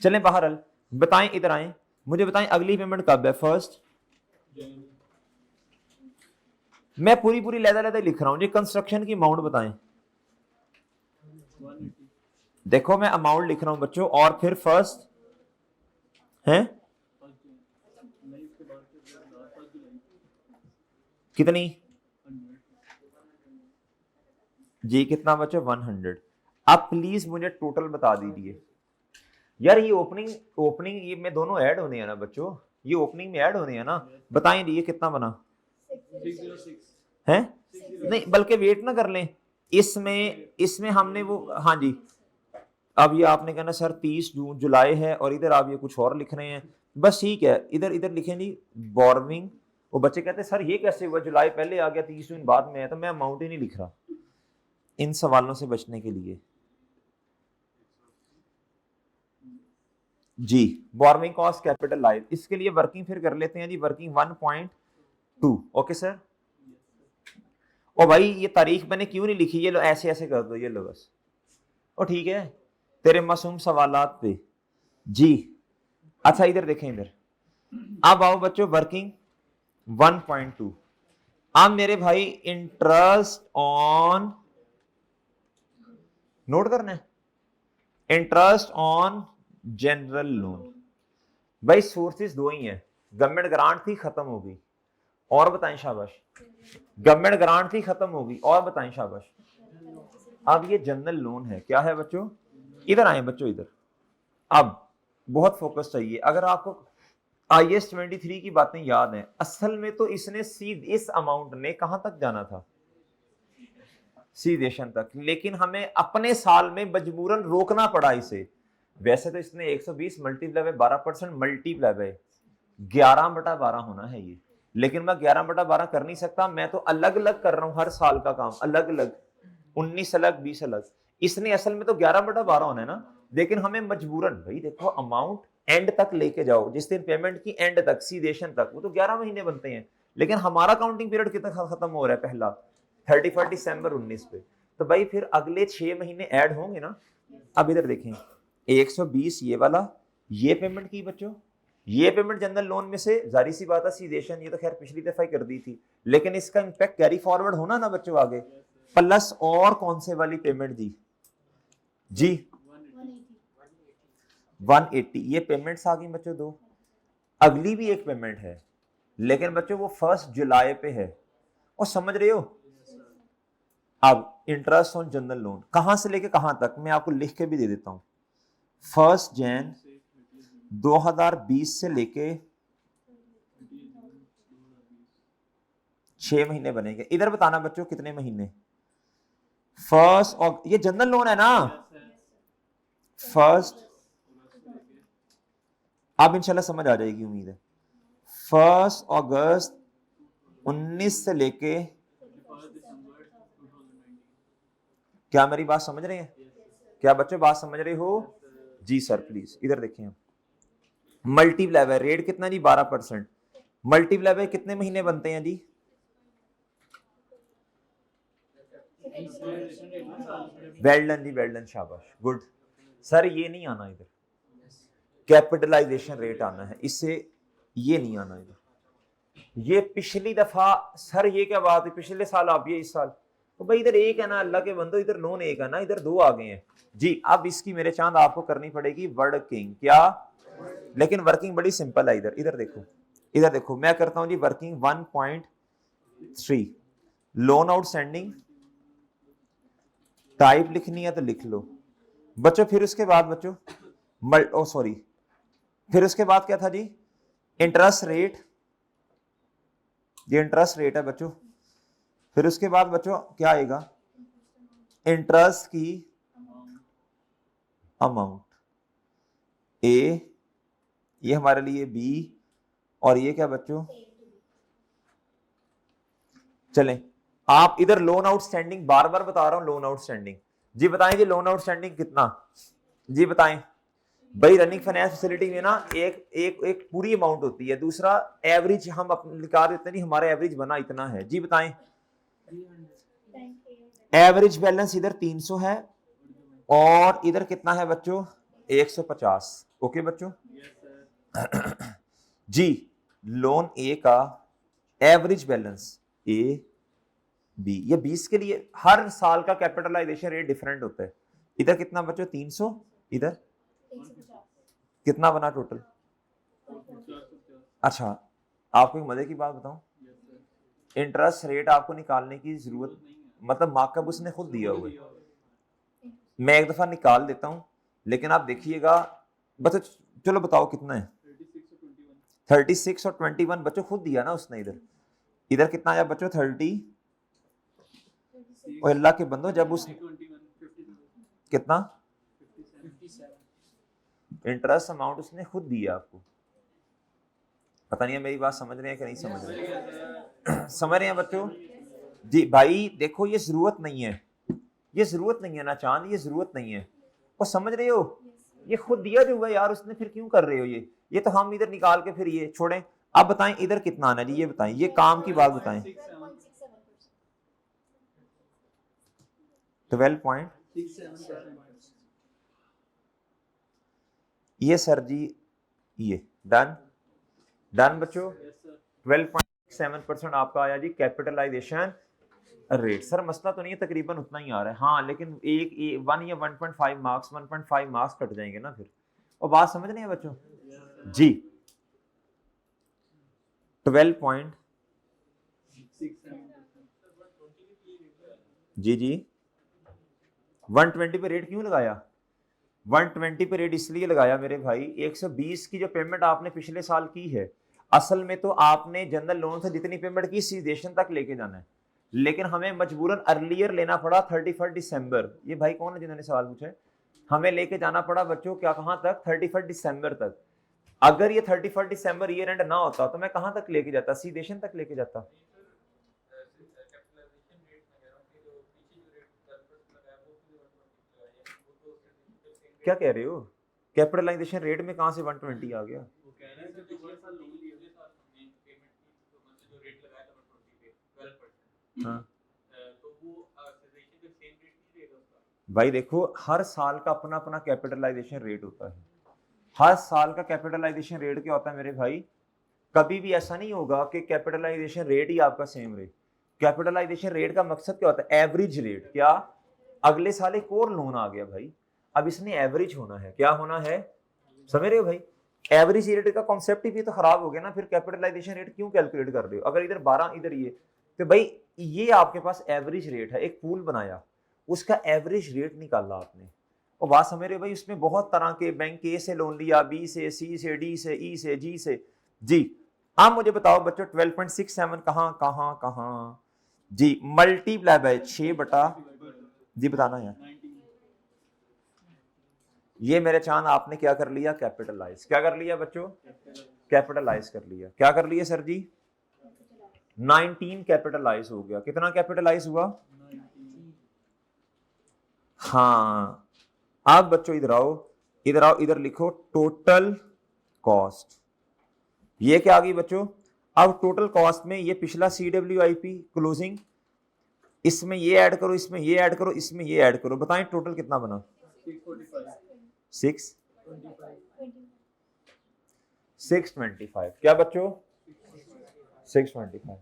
चलें बहरहाल, बताएं, इधर आए, मुझे बताएं अगली पेमेंट कब है, 1 मैं पूरी लहदा लिख रहा हूं जी, कंस्ट्रक्शन की अमाउंट बताएं, देखो मैं अमाउंट लिख रहा हूं बच्चों, और फिर 1 है कितनी जी, कितना बच्चों 100। अब प्लीज मुझे टोटल बता दीजिए यार, ये ओपनिंग ये में दोनों ऐड होने हैं ना बच्चों, ये ओपनिंग में ऐड होने हैं ना, बताएं ये कितना बना 606 है, नहीं बल्कि वेट ना कर लें, इसमें हमने वो, हाँ जी, अब ये आपने कहना सर 30 जून जुलाई है, और इधर आप ये कुछ और लिख रहे हैं, बस ठीक है, इधर इधर लिखें जी बोर्विंग। वो बच्चे कहते हैं सर ये कैसे हुआ, जुलाई पहले आ गया 30 जून बाद में है, तो मैं अमाउंट ही नहीं लिख रहा इन सवालों से बचने के लिए जी। बोर्विंग कॉस्ट कैपिटल लाइव, इसके लिए वर्किंग फिर कर लेते हैं जी, वर्किंग 1.2। ओके सर, ओ भाई ये तारीख मैंने क्यों नहीं लिखी, ये लो ऐसे ऐसे कर दो, ये लो बस, ओ ठीक है, तेरे मासूम सवालात पे जी। अच्छा इधर देखें, इधर अब आओ बच्चों, वर्किंग 1.2। अब मेरे भाई इंटरेस्ट ऑन, नोट करना है, इंटरेस्ट ऑन जनरल लोन, भाई सोर्सेस दो ही हैं, गवर्नमेंट ग्रांट थी खत्म हो गई, और बताएं शाबाश, गवर्नमेंट ग्रांट थी खत्म होगी, और बताएं शाबाश, अब ये जनरल लोन है, क्या है बच्चों, इधर आए बच्चों, इधर अब बहुत फोकस चाहिए, अगर आपको IAS 23 की बातें याद हैं, असल में तो इसने सीधे इस अमाउंट ने कहां तक जाना था, सीदेशन तक, लेकिन हमें अपने साल में मजबूरन रोकना पड़ा इसे। वैसे तो इसने 120 मल्टीप्लाई बाय 12% मल्टीप्लाई बाय 11/12 होना है ये, लेकिन मैं 11/12 कर नहीं सकता, मैं तो अलग अलग कर रहा हूं हर साल का काम, अलग अलग 19 अलग 20 अलग, इसने असल में तो 11/12 होना है ना, लेकिन हमें मजबूरन, भाई देखो अमाउंट एंड तक लेके जाओ, जिस दिन पेमेंट की एंड तक सीदेशन तक, वो तो 11 महीने बनते हैं, लेकिन हमारा काउंटिंग पीरियड कितना खत्म हो रहा है, पहला 31 दिसंबर 19 पे, तो भाई फिर अगले 6 महीने ऐड होंगे ना। अब इधर देखें 120 ये वाला, ये पेमेंट की बच्चों, ये पेमेंट जनरल लोन में से जारी सी बात है सीदेशन, ये तो खैर पिछली दफा ही कर दी थी, लेकिन इसका इंपैक्ट कैरी फॉरवर्ड होना ना बच्चों आगे, प्लस और कौन से वाली पेमेंट दी जी 180, ये पेमेंट्स आ गई बच्चों दो, अगली भी एक पेमेंट है, लेकिन बच्चों वो 1 जुलाई पे है, और समझ रहे हो। अब इंटरेस्ट ऑन जनरल लोन कहां से लेके कहां तक, मैं आपको लिख के भी दे देता हूं, 1 जैन 2020 से लेके 6 महीने बनेंगे, इधर बताना बच्चों कितने महीने, 1 और ये जनरल लोन है ना, 1 अब इंशाल्लाह समझ आ जाएगी उम्मीद है, 1 अगस्त 19 से लेके, क्या मेरी बात समझ रहे हैं, क्या बच्चों बात समझ रहे हो जी सर, प्लीज इधर देखें, मल्टीप्लाई बाय रेट कितना जी 12%, मल्टीप्लाई बाय कितने महीने बनते हैं जी, वेल डन जी, वेल डन, शाबाश, गुड सर, ये नहीं आना इधर, कैपिटलाइजेशन रेट आना है, इससे ये नहीं आना इधर। ये पिछली दफा सर ये क्या बात है, पिछले साल आप ये इस साल, तो भाई इधर एक है ना अल्लाह के बंदो, इधर लोन एक है ना, इधर दो आ गए हैं जी। अब इसकी मेरे चांद आपको करनी पड़ेगी वर्किंग, क्या? लेकिन वर्किंग बड़ी सिंपल है। इधर इधर देखो, इधर देखो, मैं करता हूं जी वर्किंग 1.3 लोन आउटस्टैंडिंग, टाइप लिखनी है तो लिख लो बच्चों। फिर उसके बाद बच्चों सॉरी, फिर उसके बाद क्या था जी, इंटरेस्ट रेट, ये इंटरेस्ट रेट है बच्चों। फिर उसके बाद बच्चों क्या आएगा, इंटरेस्ट की अमाउंट, ए, ये हमारे लिए बी, और ये क्या बच्चों, चलें आप इधर लोन आउटस्टैंडिंग, बार बार बता रहा हूं लोन आउटस्टैंडिंग जी। बताएं जी लोन आउटस्टैंडिंग कितना जी, बताएं भाई। रनिंग फाइनेंस फैसिलिटी में ना एक एक एक पूरी अमाउंट होती है, दूसरा एवरेज हम अपने निकाल देते नहीं, हमारा एवरेज बना इतना है जी। बताएं एवरेज बैलेंस इधर 300 है और इधर कितना है बच्चों, 150। ओके बच्चों जी। लोन ए का एवरेज बैलेंस ए बी, ये 20 के लिए हर साल का कैपिटलाइजेशन रेट डिफरेंट होता है। इधर कितना बच्चों 300, इधर कितना बना टोटल? अच्छा आपको एक मजे की बात बताऊं, इंटरेस्ट रेट आपको निकालने की जरूरत, मतलब मार्कअप उसने खुद दिया हुआ है। मैं एक दफा निकाल देता हूं, लेकिन आप देखिएगा बच्चों। चलो बताओ कितना है, 36 और 21 बच्चों खुद दिया ना उसने। इधर इधर कितना आया बच्चों, 30, और अल्लाह के बंदो जब उस कितना इंटरेस्ट अमाउंट उसने खुद दिया आपको। पता नहीं है मेरी बात समझ रहे हैं कि नहीं समझ रहे समझ रहे हैं बच्चों जी। भाई देखो ये जरूरत नहीं है, ये जरूरत नहीं है ना चांद, ये जरूरत नहीं है, और समझ रहे हो, ये खुद दिया जो हुआ यार उसने, फिर क्यों कर रहे हो ये तो हम इधर निकाल के फिर ये छोड़ें। अब बताएं इधर कितना आना जी, ये बताएं, ये काम की बात बताएं। 12.67, ये सर जी, ये डन डन बच्चों। 12.7% आपका आया जी कैपिटलाइजेशन रेट। सर मसला तो नहीं है, तकरीबन उतना ही आ रहा है हाँ, लेकिन एक 1 या 1.5 मार्क्स, 1.5 मार्क्स कट जाएंगे ना फिर। और बात समझ रहे हैं बच्चों जी। 12. जी जी 120 पे रेट क्यों लगाया, 120 पे रेट इसलिए लगाया मेरे भाई, 120 की जो पेमेंट आपने पिछले साल की है, असल में तो आपने जनरल लोन से जितनी पेमेंट की सीडेशन तक लेके जाना है, लेकिन हमें मजबूरन अर्लियर लेना पड़ा 31 दिसंबर। ये भाई कौन है जिन्होंने सवाल पूछा है, हमें लेके जाना पड़ा बच्चों क्या, कहां तक, 31 दिसंबर तक। अगर ये 31 दिसंबर ईयर एंड ना होता तो मैं कहां तक लेके जाता, सीडेशन तक लेके जाता। क्या कह रहे हो, कैपिटलाइजेशन रेट में कहां से 120 आ गया? हाँ भाई देखो हर साल का अपना अपना कैपिटलाइजेशन रेट होता है, हर साल का कैपिटलाइजेशन रेट क्या होता है मेरे भाई, कभी भी ऐसा नहीं होगा कि कैपिटलाइजेशन रेट ही आपका सेम रहे। कैपिटलाइजेशन रेट का मकसद क्या होता है, एवरेज रेट। क्या अगले साल एक और लोन आ गया भाई, अब इसने एवरेज होना है, क्या होना है, समझ रहे हो भाई? एवरेज रेट का कॉन्सेप्ट ही तो खराब हो गया ना, फिर कैपिटलाइजेशन रेट क्यों कैलकुलेट कर रहे हो? अगर इधर 12 इधर ये, तो भाई ये आपके पास एवरेज रेट है, एक पूल बनाया उसका एवरेज रेट निकाला आपने, और बात समझ रहे हो भाई? उसमें बहुत तरह के, बैंक ए से लोन लिया, बी से, सी से, डी से, ई से, जी से जी। आप मुझे बताओ बच्चों 12.67 कहां कहां कहां जी, मल्टीप्लाई बाय 6 बटा जी, बताना यार। ये मेरे चांद आपने क्या कर लिया, कैपिटलाइज। क्या कर लिया बच्चों, कैपिटलाइज कर लिया। क्या कर लिया सर जी, 19 कैपिटलाइज हो गया। कितना कैपिटलाइज हुआ? हाँ अब बच्चों इधर आओ, इधर आओ, इधर लिखो टोटल कॉस्ट। ये क्या आ गई बच्चों, अब टोटल कॉस्ट में ये पिछला CWIP क्लोजिंग, इसमें ये ऐड करो, इसमें ये ऐड करो, इसमें ये ऐड करो, बताएं टोटल कितना बना? 6 625। क्या बच्चों? 625।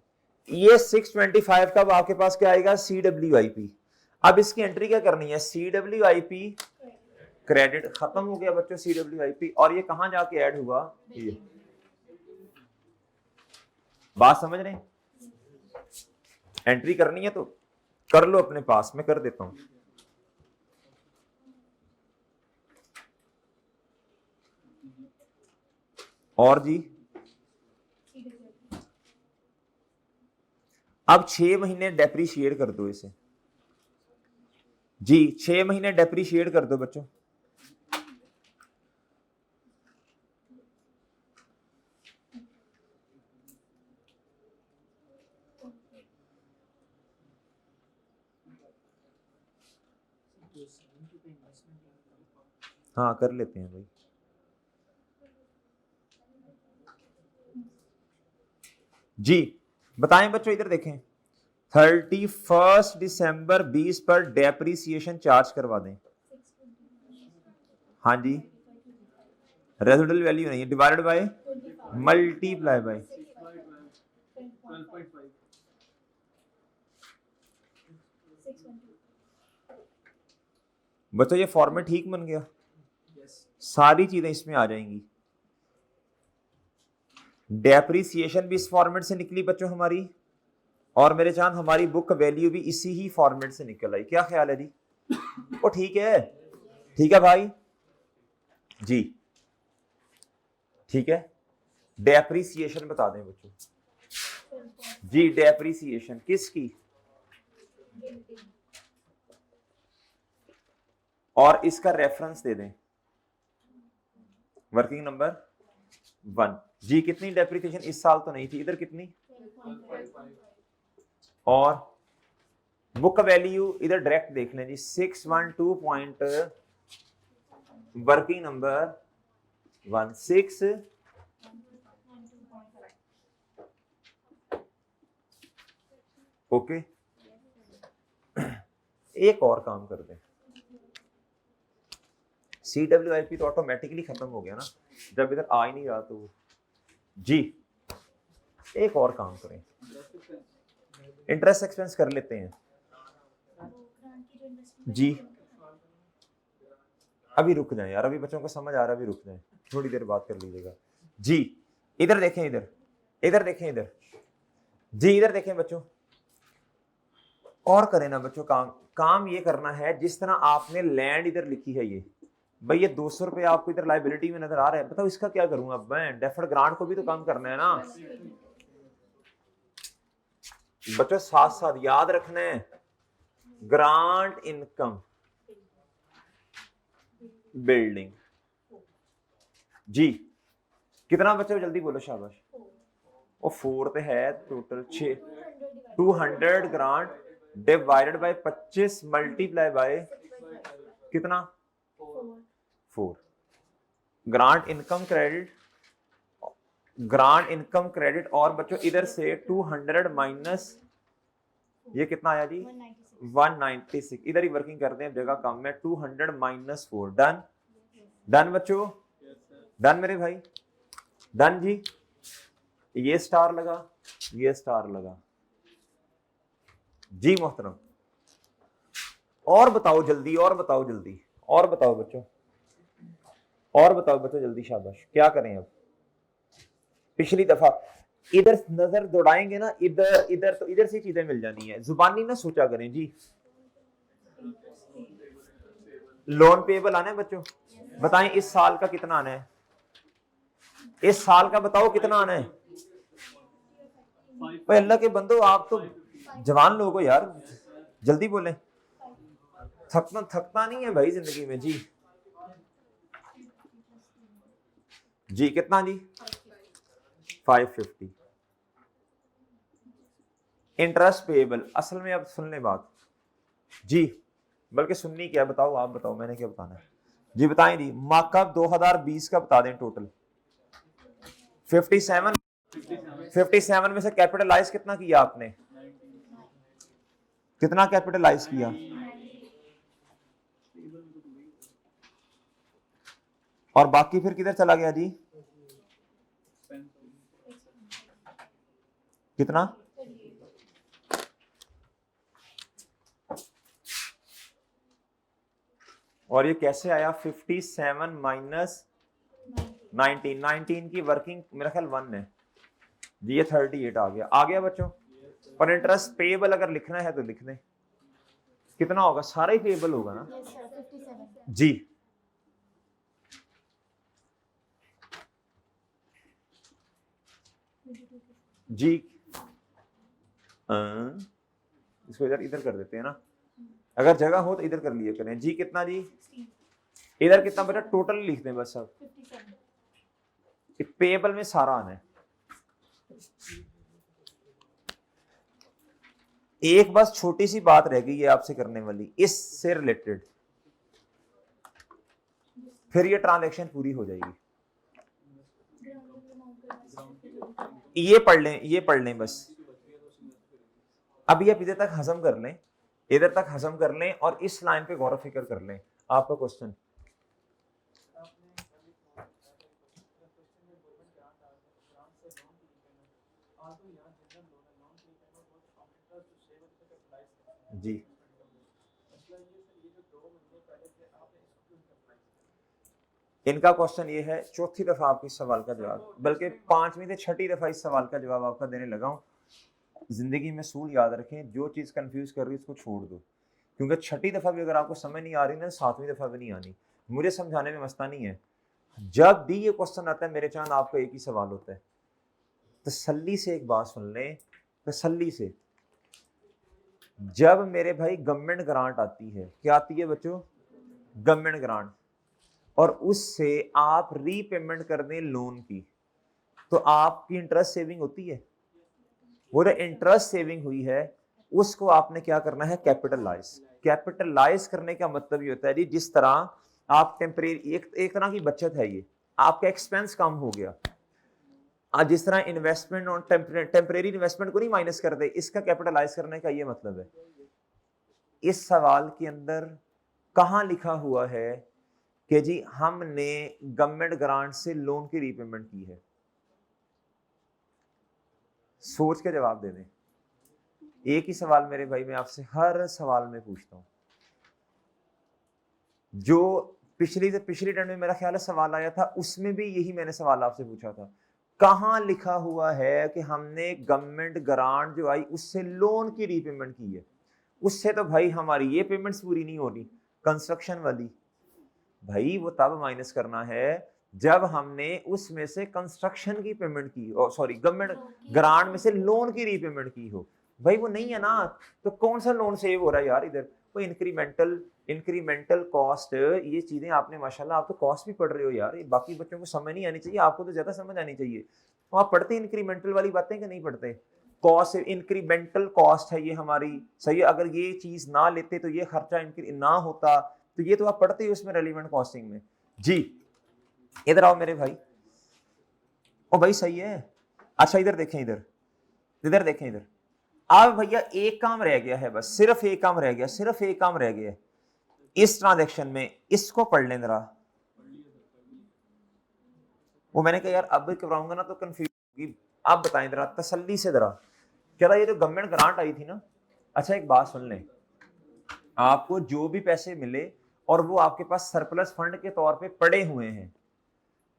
ये 625 का अब आपके पास क्या आएगा? CWIP। अब इसकी एंट्री क्या करनी है? CWIP credit. खत्म हो गया बच्चों CWIP। और ये कहां जाके ऐड हुआ? ये बात समझ रहे हैं? एंट्री करनी है तो कर लो अपने पास, में कर देता हूं। और जी अब 6 महीने डेप्रीशिएट कर दो इसे जी, 6 महीने डेप्रीशिएट कर दो बच्चों। हाँ कर लेते हैं भाई। जी बताएं बच्चों, इधर देखें। 31 दिसंबर 20 पर डेप्रीसिएशन चार्ज करवा दें। हाँ जी, रेजिडुअल वैल्यू नहीं है, डिवाइडेड बाय मल्टीप्लाई बाय। बच्चों ये फॉर्मेट ठीक बन गया? सारी चीजें इसमें आ जाएंगी। डेप्रीसिएशन भी इस फॉर्मेट से निकली बच्चों हमारी, और मेरे चांद हमारी बुक वैल्यू भी इसी ही फॉर्मेट से निकल आई। क्या ख्याल है जी? वो ठीक है? ठीक है भाई जी, ठीक है। डेप्रीसिएशन बता दें बच्चों जी, डेप्रीसिएशन किसकी? और इसका रेफरेंस दे दें, वर्किंग नंबर 1 जी। कितनी डेप्रीसिएशन इस साल तो नहीं थी, इधर कितनी? और बुक वैल्यू इधर डायरेक्ट देख लें जी, 612 पॉइंट वर्किंग नंबर 16। ओके, एक और काम कर दें। CWIP तो ऑटोमेटिकली खत्म हो गया ना, जब इधर आ ही नहीं रहा तो जी। एक और काम करें, इंटरेस्ट एक्सपेंस कर लेते हैं जी। अभी रुक जाएं यार, अभी बच्चों को समझ आ रहा है, अभी रुक जाएं, थोड़ी देर बात कर लीजिएगा जी। इधर देखें, इधर इधर देखें, इधर जी, इधर देखें बच्चों। और करें ना बच्चों, काम ये करना है जिस तरह आपने लैंड इधर लिखी है, ये भाई ये 200 रुपए आपको इधर लाइबिलिटी में नजर आ रहा है, बताओ इसका क्या करूंगा अब मैं? डेफर्ड ग्रांट को भी तो काम करना है ना बच्चों, साथ साथ याद रखना है। ग्रांट इनकम बिल्डिंग जी, कितना बच्चों जल्दी बोलो, शाबाश। वो 4 पे है total 6, 200 grant divided by 25 multiply by कितना? 4। Grant income credit, grant income credit, और बच्चों इधर से 200 माइनस ये कितना आया जी? 196। इधर ही वर्किंग करते हैं, जगह कम है। 200 माइनस 4। डन? डन बच्चों? डन मेरे भाई? डन जी। ये स्टार लगा, ये स्टार लगा जी मोहतरम। और बताओ जल्दी, और बताओ जल्दी, और बताओ बच्चों, और बताओ बच्चों जल्दी, शाबाश। क्या करें अब? पिछली दफा इधर नजर दौड़ाएंगे ना, इधर इधर तो इधर से चीजें मिल जानी है, जुबानी ना सोचा करें जी। लोन पेबल आना है बच्चों, बताएं इस साल का कितना आना है? इस साल का बताओ कितना आना है? अल्लाह के बंदो, आप तो जवान लोग हो यार, जल्दी बोलें। थकता नहीं है भाई जिंदगी में जी। जी कितना जी? 550। इंटरेस्ट पेएबल, असल में अब सुन ले बात जी, बल्कि सुननी क्या, बताओ आप बताओ, मैंने क्या बताना है जी? बताएं जी। मार्कअप 2020 का बता दें टोटल 57 में से कैपिटलाइज कितना किया आपने? कितना कैपिटलाइज किया? और बाकी फिर किधर चला गया जी? कितना? 38. और ये कैसे आया? 57 माइनस 19 की वर्किंग मेरा ख्याल 1 है जी, ये 38 आ गया बच्चों। पर इंटरेस्ट पेएबल अगर लिखना है तो लिख दें, कितना होगा? सारा ही पेएबल होगा ना Yes, sir. 57. जी। जी इसको इधर इधर कर देते हैं ना, अगर जगह हो तो इधर कर लिया करें। जी कितना जी? 16. इधर कितना बेटा? टोटल लिख दें बस। सब 57. पेएबल में सारा आना है। एक बस छोटी सी बात रह गई है आपसे करने वाली, इससे रिलेटेड, फिर ये ट्रांजैक्शन पूरी हो जाएगी। ये पढ़ लें बस। अभी आप इधर तक हजम कर लें, इधर तक हजम कर लें और इस लाइन पे गौर फिक्र कर लें। आपका क्वेश्चन जी, इनका क्वेश्चन ये है, चौथी दफा आपके इस सवाल का जवाब, बल्कि 5वीं से 6ठी दफा इस सवाल का जवाब आपका देने लगा हूं। जिंदगी में सूल याद रखें, जो चीज कंफ्यूज कर रही है उसको छोड़ दो, क्योंकि 6ठी दफा भी अगर आपको समझ नहीं आ रही ना, 7वीं दफा भी नहीं आनी। मुझे समझाने में मस्ता नहीं है। जब भी ये क्वेश्चन आता है मेरे चांद, आपका एक ही सवाल होता है, तसल्ली से एक बात सुन लें, तसल्ली से। जब मेरे भाई गवर्नमेंट ग्रांट आती है, क्या आती है बच्चों? गवर्नमेंट ग्रांट, और उससे आप रीपेमेंट कर दें लोन की, तो आपकी इंटरेस्ट सेविंग होती है। वो जो इंटरेस्ट सेविंग हुई है उसको आपने क्या करना है? कैपिटलाइज। कैपिटलाइज करने का मतलब ये होता है जी, जिस तरह आप टेम्परेरी, एक तरह की बचत है ये, आपका एक्सपेंस कम हो गया। आज जिस तरह इन्वेस्टमेंट और टेम्परेरी इन्वेस्टमेंट को नहीं माइनस कर दे, इसका कैपिटलाइज करने का ये मतलब है। इस सवाल के अंदर कहां लिखा हुआ है कि जी हमने गवर्नमेंट ग्रांट से लोन की रीपेमेंट की है? सोच के जवाब दे दें। एक ही सवाल मेरे भाई मैं आपसे हर सवाल में पूछता हूं, जो पिछली टर्म में मेरा ख्याल है सवाल आया था, उसमें भी यही मैंने सवाल आपसे पूछा था। कहां लिखा हुआ है कि हमने गवर्नमेंट ग्रांट जो आई उससे लोन की रीपेमेंट की है? उससे तो भाई हमारी ये पेमेंट्स पूरी नहीं हो रही, कंस्ट्रक्शन वाली। भाई वो तब माइनस करना है जब हमने उसमें से कंस्ट्रक्शन की पेमेंट की, सॉरी गवर्नमेंट ग्रांट में से लोन की रीपेमेंट की हो। भाई वो नहीं है ना, तो कौन सा लोन सेव हो रहा है यार इधर? वो इंक्रीमेंटल कॉस्ट, ये चीजें आपने माशाल्लाह, आप तो कॉस्ट भी पढ़ रहे हो यार, ये बाकी बच्चों को समझ नहीं आनी चाहिए, आपको तो ज्यादा समझ आनी चाहिए। तो आप पढ़ते इंक्रीमेंटल वाली बातें कि नहीं पढ़ते? कॉस्ट, इंक्रीमेंटल कॉस्ट है ये हमारी, सही है। अगर ये चीज ना लेते तो ये खर्चा ना होता, तो ये तो आप पढ़ते ही उसमें रेलिवेंट कॉस्टिंग में। जी इधर आओ मेरे भाई। ओ भाई सही है। अच्छा इधर देखें, इधर देखें इधर। अब भैया एक काम रह गया है, बस सिर्फ एक काम रह गया, इस ट्रांजैक्शन में। इसको पढ़ लें जरा। वो मैंने कहा यार अब कराऊंगा ना तो कंफ्यूज होगी, आप बताएं जरा तसल्ली से जरा। कह रहा ये जो गवर्नमेंट ग्रांट आई थी ना, अच्छा एक बात सुन लें, आपको जो भी पैसे मिले और वो आपके पास सरप्लस फंड के तौर पे पड़े हुए हैं,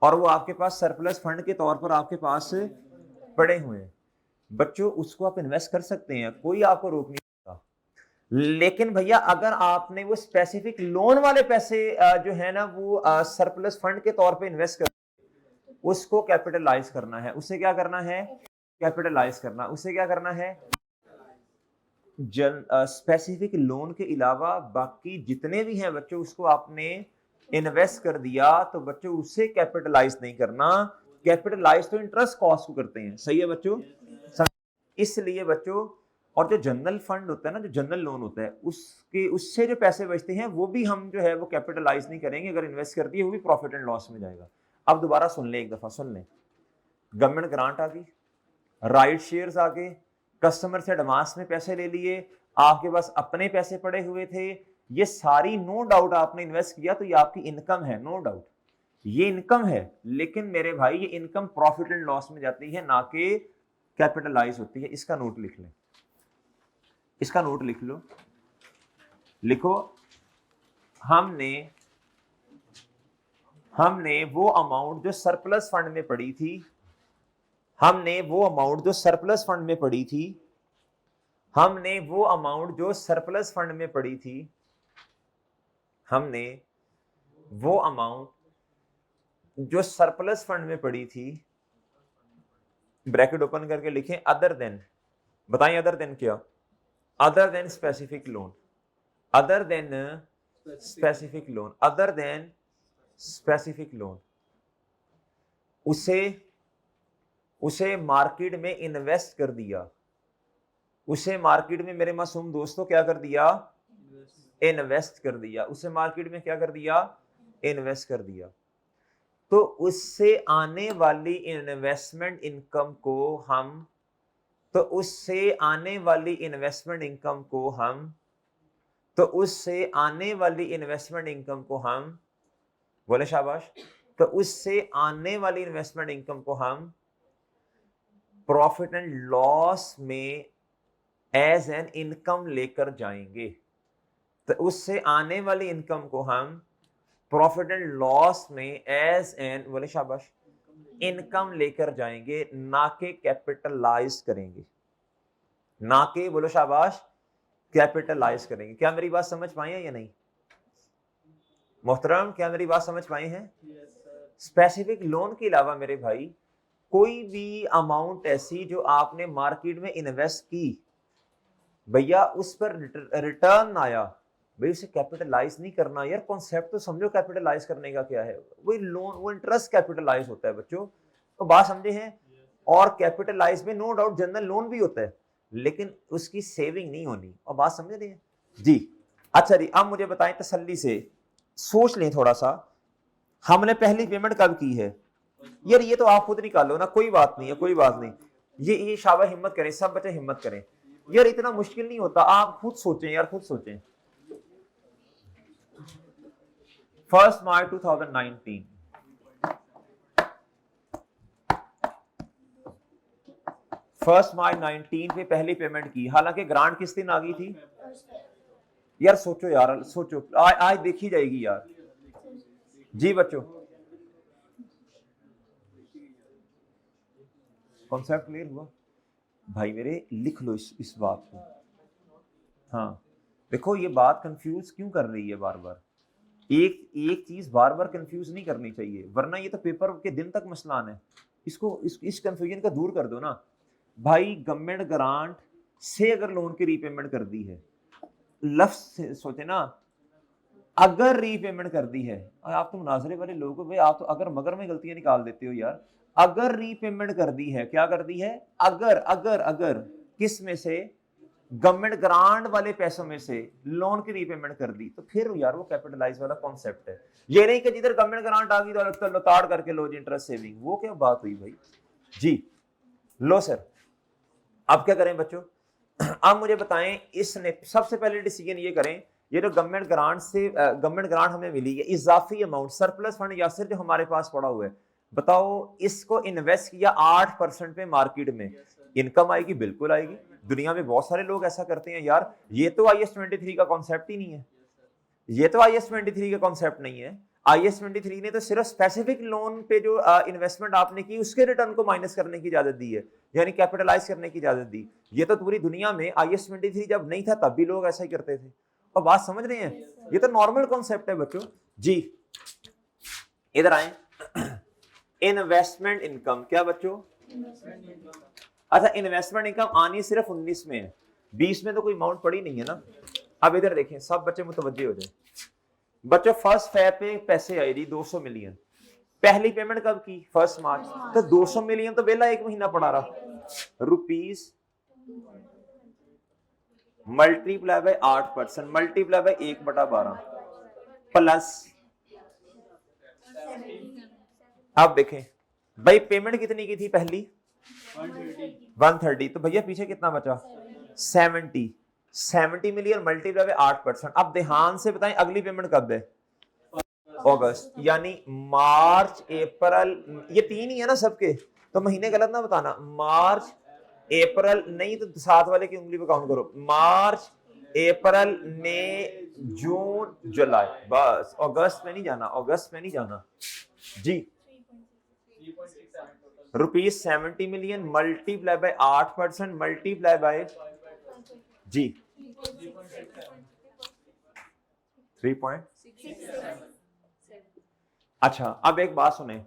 और वो आपके पास सरप्लस फंड के तौर पर आपके पास पड़े हुए हैं बच्चों, उसको आप इन्वेस्ट कर सकते हैं, कोई आपको रोक नहीं सकता। लेकिन भैया अगर आपने वो स्पेसिफिक लोन वाले पैसे जो है ना वो सरप्लस फंड के तौर पे इन्वेस्ट कर, उसको कैपिटलाइज करना है। उसे क्या करना है? कैपिटलाइज करना। उसे क्या करना है? स्पेसिफिक लोन के अलावा बाकी जितने भी हैं बच्चों, उसको आपने इन्वेस्ट कर दिया, तो बच्चों उसे कैपिटलाइज नहीं करना। कैपिटलाइज तो इंटरेस्ट कॉस्ट को करते हैं, सही है बच्चों। इसलिए बच्चों, और जो जनरल फंड होता है ना, जो जनरल लोन होता है, उससे जो पैसे बचते हैं वो भी हम जो है वो कैपिटलाइज नहीं करेंगे। अगर इन्वेस्ट कर दिए वो भी प्रॉफिट एंड लॉस में जाएगा। अब दोबारा सुन ले, एक दफा सुन ले। गवर्नमेंट ग्रांट आ गई, राइट शेयर्स आ गए, कस्टमर से एडवांस में पैसे ले लिए, आपके पास अपने पैसे पड़े हुए थे, ये सारी नो डाउट आपने इन्वेस्ट किया, तो ये आपकी इनकम है, नो डाउट ये इनकम है। लेकिन मेरे भाई ये इनकम प्रॉफिट एंड लॉस में जाती है, ना कि कैपिटलाइज होती है। इसका नोट लिख लें, इसका नोट लिख लो, लिखो हमने वो अमाउंट जो सरप्लस फंड में पड़ी थी, हमने वो अमाउंट जो सरप्लस फंड में पड़ी थी, हमने वो अमाउंट जो सरप्लस फंड में पड़ी थी, हमने वो अमाउंट जो सरप्लस फंड में पड़ी थी, ब्रैकेट ओपन करके लिखें अदर देन, बताएं अदर देन क्या, other than specific loan, other than specific loan, other than specific loan, उसे मार्केट में इन्वेस्ट कर दिया, उसे मार्केट में मेरे मासूम दोस्तों क्या कर दिया, इन्वेस्ट कर दिया, उसे मार्केट में क्या कर दिया, इन्वेस्ट कर दिया। तो उससे आने वाली इन्वेस्टमेंट इनकम को हम, तो उससे आने वाली इन्वेस्टमेंट इनकम को हम, तो उससे आने वाली इन्वेस्टमेंट इनकम को हम, बोले शाबाश, तो उससे आने वाली इन्वेस्टमेंट इनकम को हम प्रॉफिट एंड लॉस में एज एन इनकम लेकर जाएंगे। तो उससे आने वाली इनकम को हम प्रॉफिट एंड लॉस में एज एन, बोले शाबाश, इनकम लेकर जाएंगे, ना के कैपिटलाइज करेंगे, ना के, बोलो शाबाश, कैपिटलाइज करेंगे। क्या मेरी बात समझ पाए हैं या नहीं मोहतरम, क्या मेरी बात समझ पाए हैं? स्पेसिफिक लोन के अलावा मेरे भाई कोई भी अमाउंट ऐसी जो आपने मार्केट में इन्वेस्ट की, भैया उस पर रिटर्न आया, भाई उसे कैपिटलाइज नहीं करना यार। कॉन्सेप्ट तो समझो कैपिटलाइज करने का क्या है, वही लोन, वो इंटरेस्ट कैपिटलाइज होता है बच्चों, तो बात समझे हैं। और कैपिटलाइज में नो डाउट जनरल लोन भी होता है, लेकिन उसकी सेविंग नहीं होनी, और बात समझ रहे हैं जी। अच्छा जी, अब मुझे बताएं, तसल्ली से सोच लें थोड़ा सा, हमने पहली पेमेंट कब की है यार? ये तो आप खुद निकालो ना, कोई बात नहीं है, कोई बात नहीं, ये शाबाश, हिम्मत करें सब बच्चे, हिम्मत करें यार, इतना मुश्किल नहीं होता, आप खुद सोचें यार, खुद सोचें। 1 मार्च 2019, 1 मार्च 19 पे पहली पेमेंट की, हालांकि ग्रांट किस दिन आ गई थी यार? सोचो यार, सोचो, आज देखी जाएगी यार जी बच्चों। कॉन्सेप्ट क्लियर हुआ भाई मेरे? लिख लो इस बात को। हाँ देखो, ये बात कंफ्यूज क्यों कर रही है बार बार, एक चीज बार बार कंफ्यूज नहीं करनी चाहिए, वरना ये तो पेपर के दिन तक मसलान है। इस कंफ्यूजन का दूर कर दो ना भाई। गवर्नमेंट ग्रांट से अगर लोन की रीपेमेंट कर दी है, लफ्ज सोचे ना, अगर रीपेमेंट कर दी है, आप तो मुनाजरे वाले लोग हो भाई, आप तो अगर मगर में गलतियां निकाल देते हो यार। अगर रीपेमेंट कर दी है, क्या कर दी है? अगर अगर अगर किस में से? गवर्नमेंट ग्रांट वाले पैसों में से लोन की रीपेमेंट कर दी, तो फिर यार वो कैपिटलाइज वाला कॉन्सेप्ट है। ये नहीं कि जिधर गवर्नमेंट ग्रांट आ गई तो लताड़ करके लो जी इंटरेस्ट सेविंग, वो क्या बात हुई भाई जी। लो सर, अब क्या करें बच्चों? अब मुझे बताएं, इसने सबसे पहले डिसीजन ये करें, ये जो गवर्नमेंट ग्रांट से गवर्नमेंट ग्रांट हमें मिली है, इजाफी अमाउंट सरप्लस फंड यासिर जो हमारे पास पड़ा हुआ है, बताओ इसको इन्वेस्ट किया 8% पे मार्केट में, इनकम आएगी? बिल्कुल आएगी। दुनिया में बहुत सारे लोग ऐसा करते हैं यार। ये तो IAS 23 का कॉन्सेप्ट ही नहीं है, ये तो IAS 23 का कॉन्सेप्ट नहीं है। IAS 23 ने तो सिर्फ स्पेसिफिक लोन पे जो इन्वेस्टमेंट आपने की उसके रिटर्न को माइनस करने की इजाजत दी है, यानी कैपिटलाइज करने की इजाजत दी। ये तो पूरी दुनिया में IAS 23 जब नहीं था तब भी लोग ऐसा ही करते थे, और बात समझ रहे हैं? ये तो नॉर्मल कॉन्सेप्ट है बच्चों जी। इधर आए, इन्वेस्टमेंट इनकम, क्या बच्चों? अच्छा, इन्वेस्टमेंट इनकम आनी सिर्फ 19 में है, 20 में तो कोई अमाउंट पड़ी नहीं है ना। अब इधर देखें, सब बच्चे मुतवज्जे हो जाए बच्चों। फर्स्ट फैब पे पैसे आए जी 200 मिलियन, पहली पेमेंट कब की? 1 मार्च, तो 200 मिलियन तो बेला एक महीना पड़ा रहा, rupees multiply by 8%, multiply bye 1/12 plus, अब देखें भाई पेमेंट कितनी की थी पहली? 130, तो भैया पीछे कितना बचा? 70 मिलियन मल्टीप्लाई बाय 8%। अब ध्यान से बताएं अगली पेमेंट कब है? अगस्त, यानी मार्च अप्रैल, ये 3 ही है ना सबके, तो महीने गलत ना बताना, मार्च अप्रैल नहीं तो साथ वाले की उंगली पे काउंट करो, मार्च, अप्रैल, मई, जून, जुलाई, बस अगस्त में नहीं जाना, अगस्त में नहीं जाना जी। ₹70 million multiply by 8% multiply by जी 3. अच्छा अब एक बात सुने,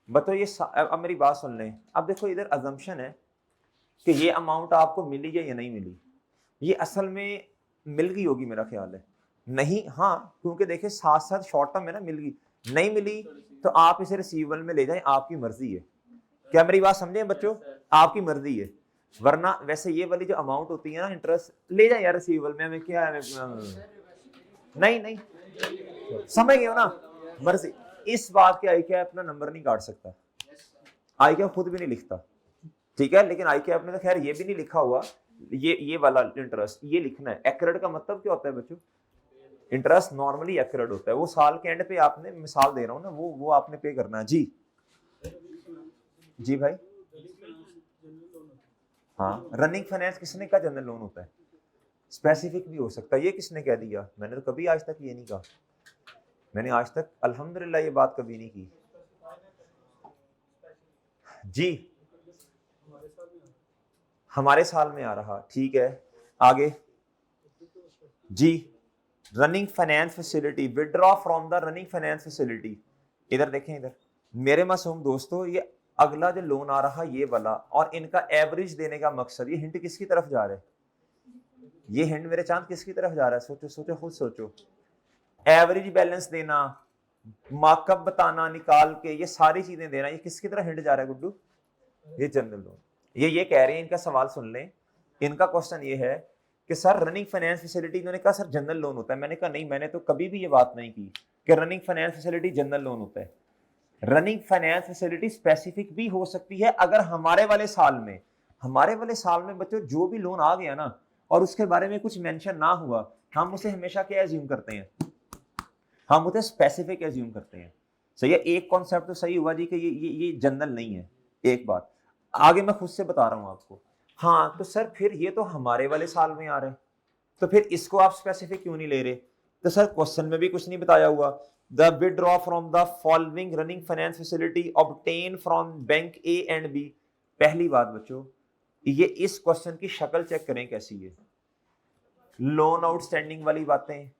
बताओ ये अब मेरी बात सुन लें। अब देखो इधर अजम्पशन है कि ये अमाउंट आपको मिली है या नहीं मिली, ये असल में मिल गई होगी मेरा ख्याल है, नहीं हाँ क्योंकि देखिए साथ साथ शॉर्ट टर्म में ना मिल गई, नहीं मिली तो आप इसे रिसीवेबल में ले जाएं, आपकी मर्जी है। क्या मेरी बात समझे बच्चों, आपकी मर्जी है, वरना वैसे ये वाली जो अमाउंट होती है ना इंटरेस्ट, ले जाए यार रिसीवेबल में, हमें क्या है, नहीं नहीं समझ गए हो ना, मर्जी। इस बात के आई कैप अपना नंबर नहीं काट सकता, आई कैप खुद भी नहीं लिखता, ठीक है, लेकिन आई कैप ने तो खैर ये भी नहीं लिखा हुआ, ये वाला इंटरेस्ट ये लिखना है। एक्यूरेट का मतलब क्या होता है बच्चों, इंटरेस्ट नॉर्मली एक्यूरेट होता है, वो साल के एंड पे आपने, मिसाल दे रहा हूं ना, वो आपने पे करना है जी। जी भाई हाँ, रनिंग फाइनेंस किसने कहा जनरल लोन होता है, स्पेसिफिक भी हो सकता है, ये किसने कह दिया, मैंने तो कभी आज तक ये नहीं कहा, मैंने आज तक अल्हम्दुलिल्लाह ये बात कभी नहीं की जी। हमारे साल में आ रहा, ठीक है आगे जी। Running finance facility, withdraw from the running finance facility, इधर देखें इधर मेरे मासूम दोस्तों, ये अगला जो लोन आ रहा ये वाला, और इनका एवरेज देने का मकसद, ये हिंट किसकी तरफ जा रहा है, ये हिंट मेरे चांद किसकी तरफ जा रहा है, सोचो सोचो खुद सोचो, एवरेज बैलेंस देना, मार्कअप बताना निकाल के, ये सारी चीजें देना, ये किसकी तरफ हिंट जा रहा है गुड्डू, ये जनरल लोन। ये कह रहे हैं, इनका सवाल सुन लें, इनका क्वेश्चन ये है कि सर रनिंग फाइनेंस फैसिलिटी, इन्होंने कहा सर जनरल लोन होता है, मैंने कहा नहीं, मैंने तो कभी भी ये बात नहीं की कि running finance facility general loan होता है। रनिंग फाइनेंस फैसिलिटी स्पेसिफिक भी हो सकती है, अगर हमारे वाले साल में बच्चों जो भी लोन आ गया ना और उसके बारे में कुछ मेंशन ना हुआ, हम उसे हमेशा क्या एज्यूम करते हैं, हम उसे स्पेसिफिक एज्यूम करते हैं। सही है, एक कॉन्सेप्ट तो सही हुआ जी कि ये जनरल नहीं है, एक बात आगे मैं खुद से बता रहा हूं आपको। हाँ तो सर फिर ये तो हमारे वाले साल में आ रहे हैं, तो फिर इसको आप स्पेसिफिक क्यों नहीं ले रहे, तो सर क्वेश्चन में भी कुछ नहीं बताया हुआ, the withdraw from the following running finance facility obtain from bank A and B. पहली बात बच्चों, ये इस क्वेश्चन की शक्ल चेक करें कैसी है, लोन आउटस्टैंडिंग वाली बातें,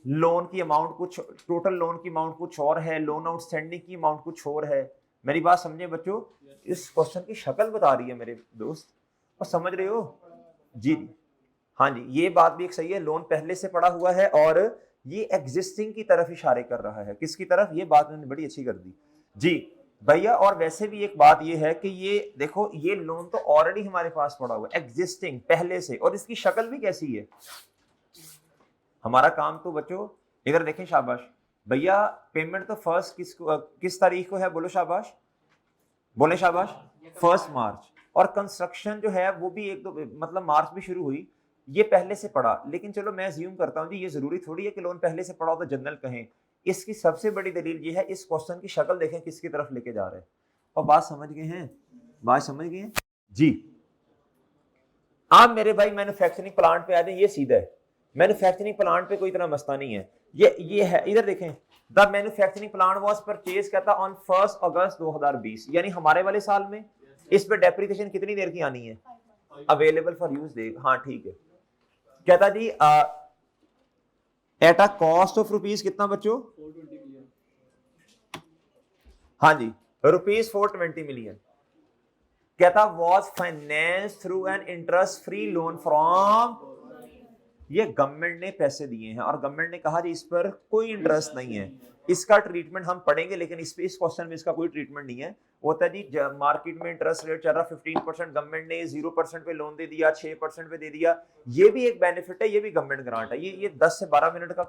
लोन की अमाउंट कुछ, टोटल लोन की अमाउंट कुछ और है, लोन आउटस्टैंडिंग की अमाउंट कुछ और है। मेरी बात समझे बच्चों, इस क्वेश्चन की शक्ल बता रही है मेरे दोस्त, और समझ रहे हो जी। हाँ जी, ये बात भी एक सही है, लोन पहले से पड़ा हुआ है और ये एग्जिस्टिंग की तरफ इशारे कर रहा है, किसकी तरफ, ये बात मैंने बड़ी अच्छी कर दी जी भैया। और वैसे भी एक बात ये है कि ये देखो, ये लोन तो ऑलरेडी हमारे पास पड़ा हुआ है, एग्जिस्टिंग पहले से, और इसकी शक्ल भी कैसी है। हमारा काम तो बच्चों इधर देखें, शाबाश भैया, पेमेंट तो फर्स्ट किस तारीख को है, बोलो शाबाश, बोले शाबाश, 1 मार्च, और कंस्ट्रक्शन जो है वो भी एक दो मतलब मार्च में शुरू हुई, ये पहले से पड़ा। लेकिन चलो मैं अज्यूम करता हूँ जी, ये जरूरी थोड़ी है कि लोन पहले से पड़ा हो तो जनरल कहें। इसकी सबसे बड़ी दलील ये है, इस क्वेश्चन की शक्ल देखें किसकी तरफ लेके जा रहे हैं। और बात समझ गए हैं, बात समझ गए हैं जी। आप मेरे भाई मैन्युफैक्चरिंग प्लांट पे आ जाए, ये सीधा है, मैन्युफैक्चरिंग प्लांट पे कोई इतना मस्ता नहीं है, ये है, इधर देखें, the manufacturing plant was purchase कहता ऑन 1 अगस्त 2020, यानी हमारे वाले साल में। इस पे डेप्रिसिएशन कितनी देर की आनी है, अवेलेबल फॉर यूज दे, हाँ ठीक है, कहता जी at a cost of rupees कितना बच्चों, 420 मिलियन, हाँ जी ₹420 मिलियन, कहता was finance through an interest free loan from, ये गवर्नमेंट ने पैसे दिए हैं और गवर्नमेंट ने कहा जी इस पर कोई इंटरेस्ट नहीं है, इसका ट्रीटमेंट हम पढ़ेंगे, लेकिन इस क्वेश्चन में इसका कोई ट्रीटमेंट नहीं है। होता है जी, मार्केट में इंटरेस्ट रेट चल रहा 15%, गवर्नमेंट ने 0% पे लोन दे दिया, 6% पे दे दिया, ये भी एक बेनिफिट है, ये भी गवर्नमेंट ग्रांट है। ये 10 से 12 मिनट का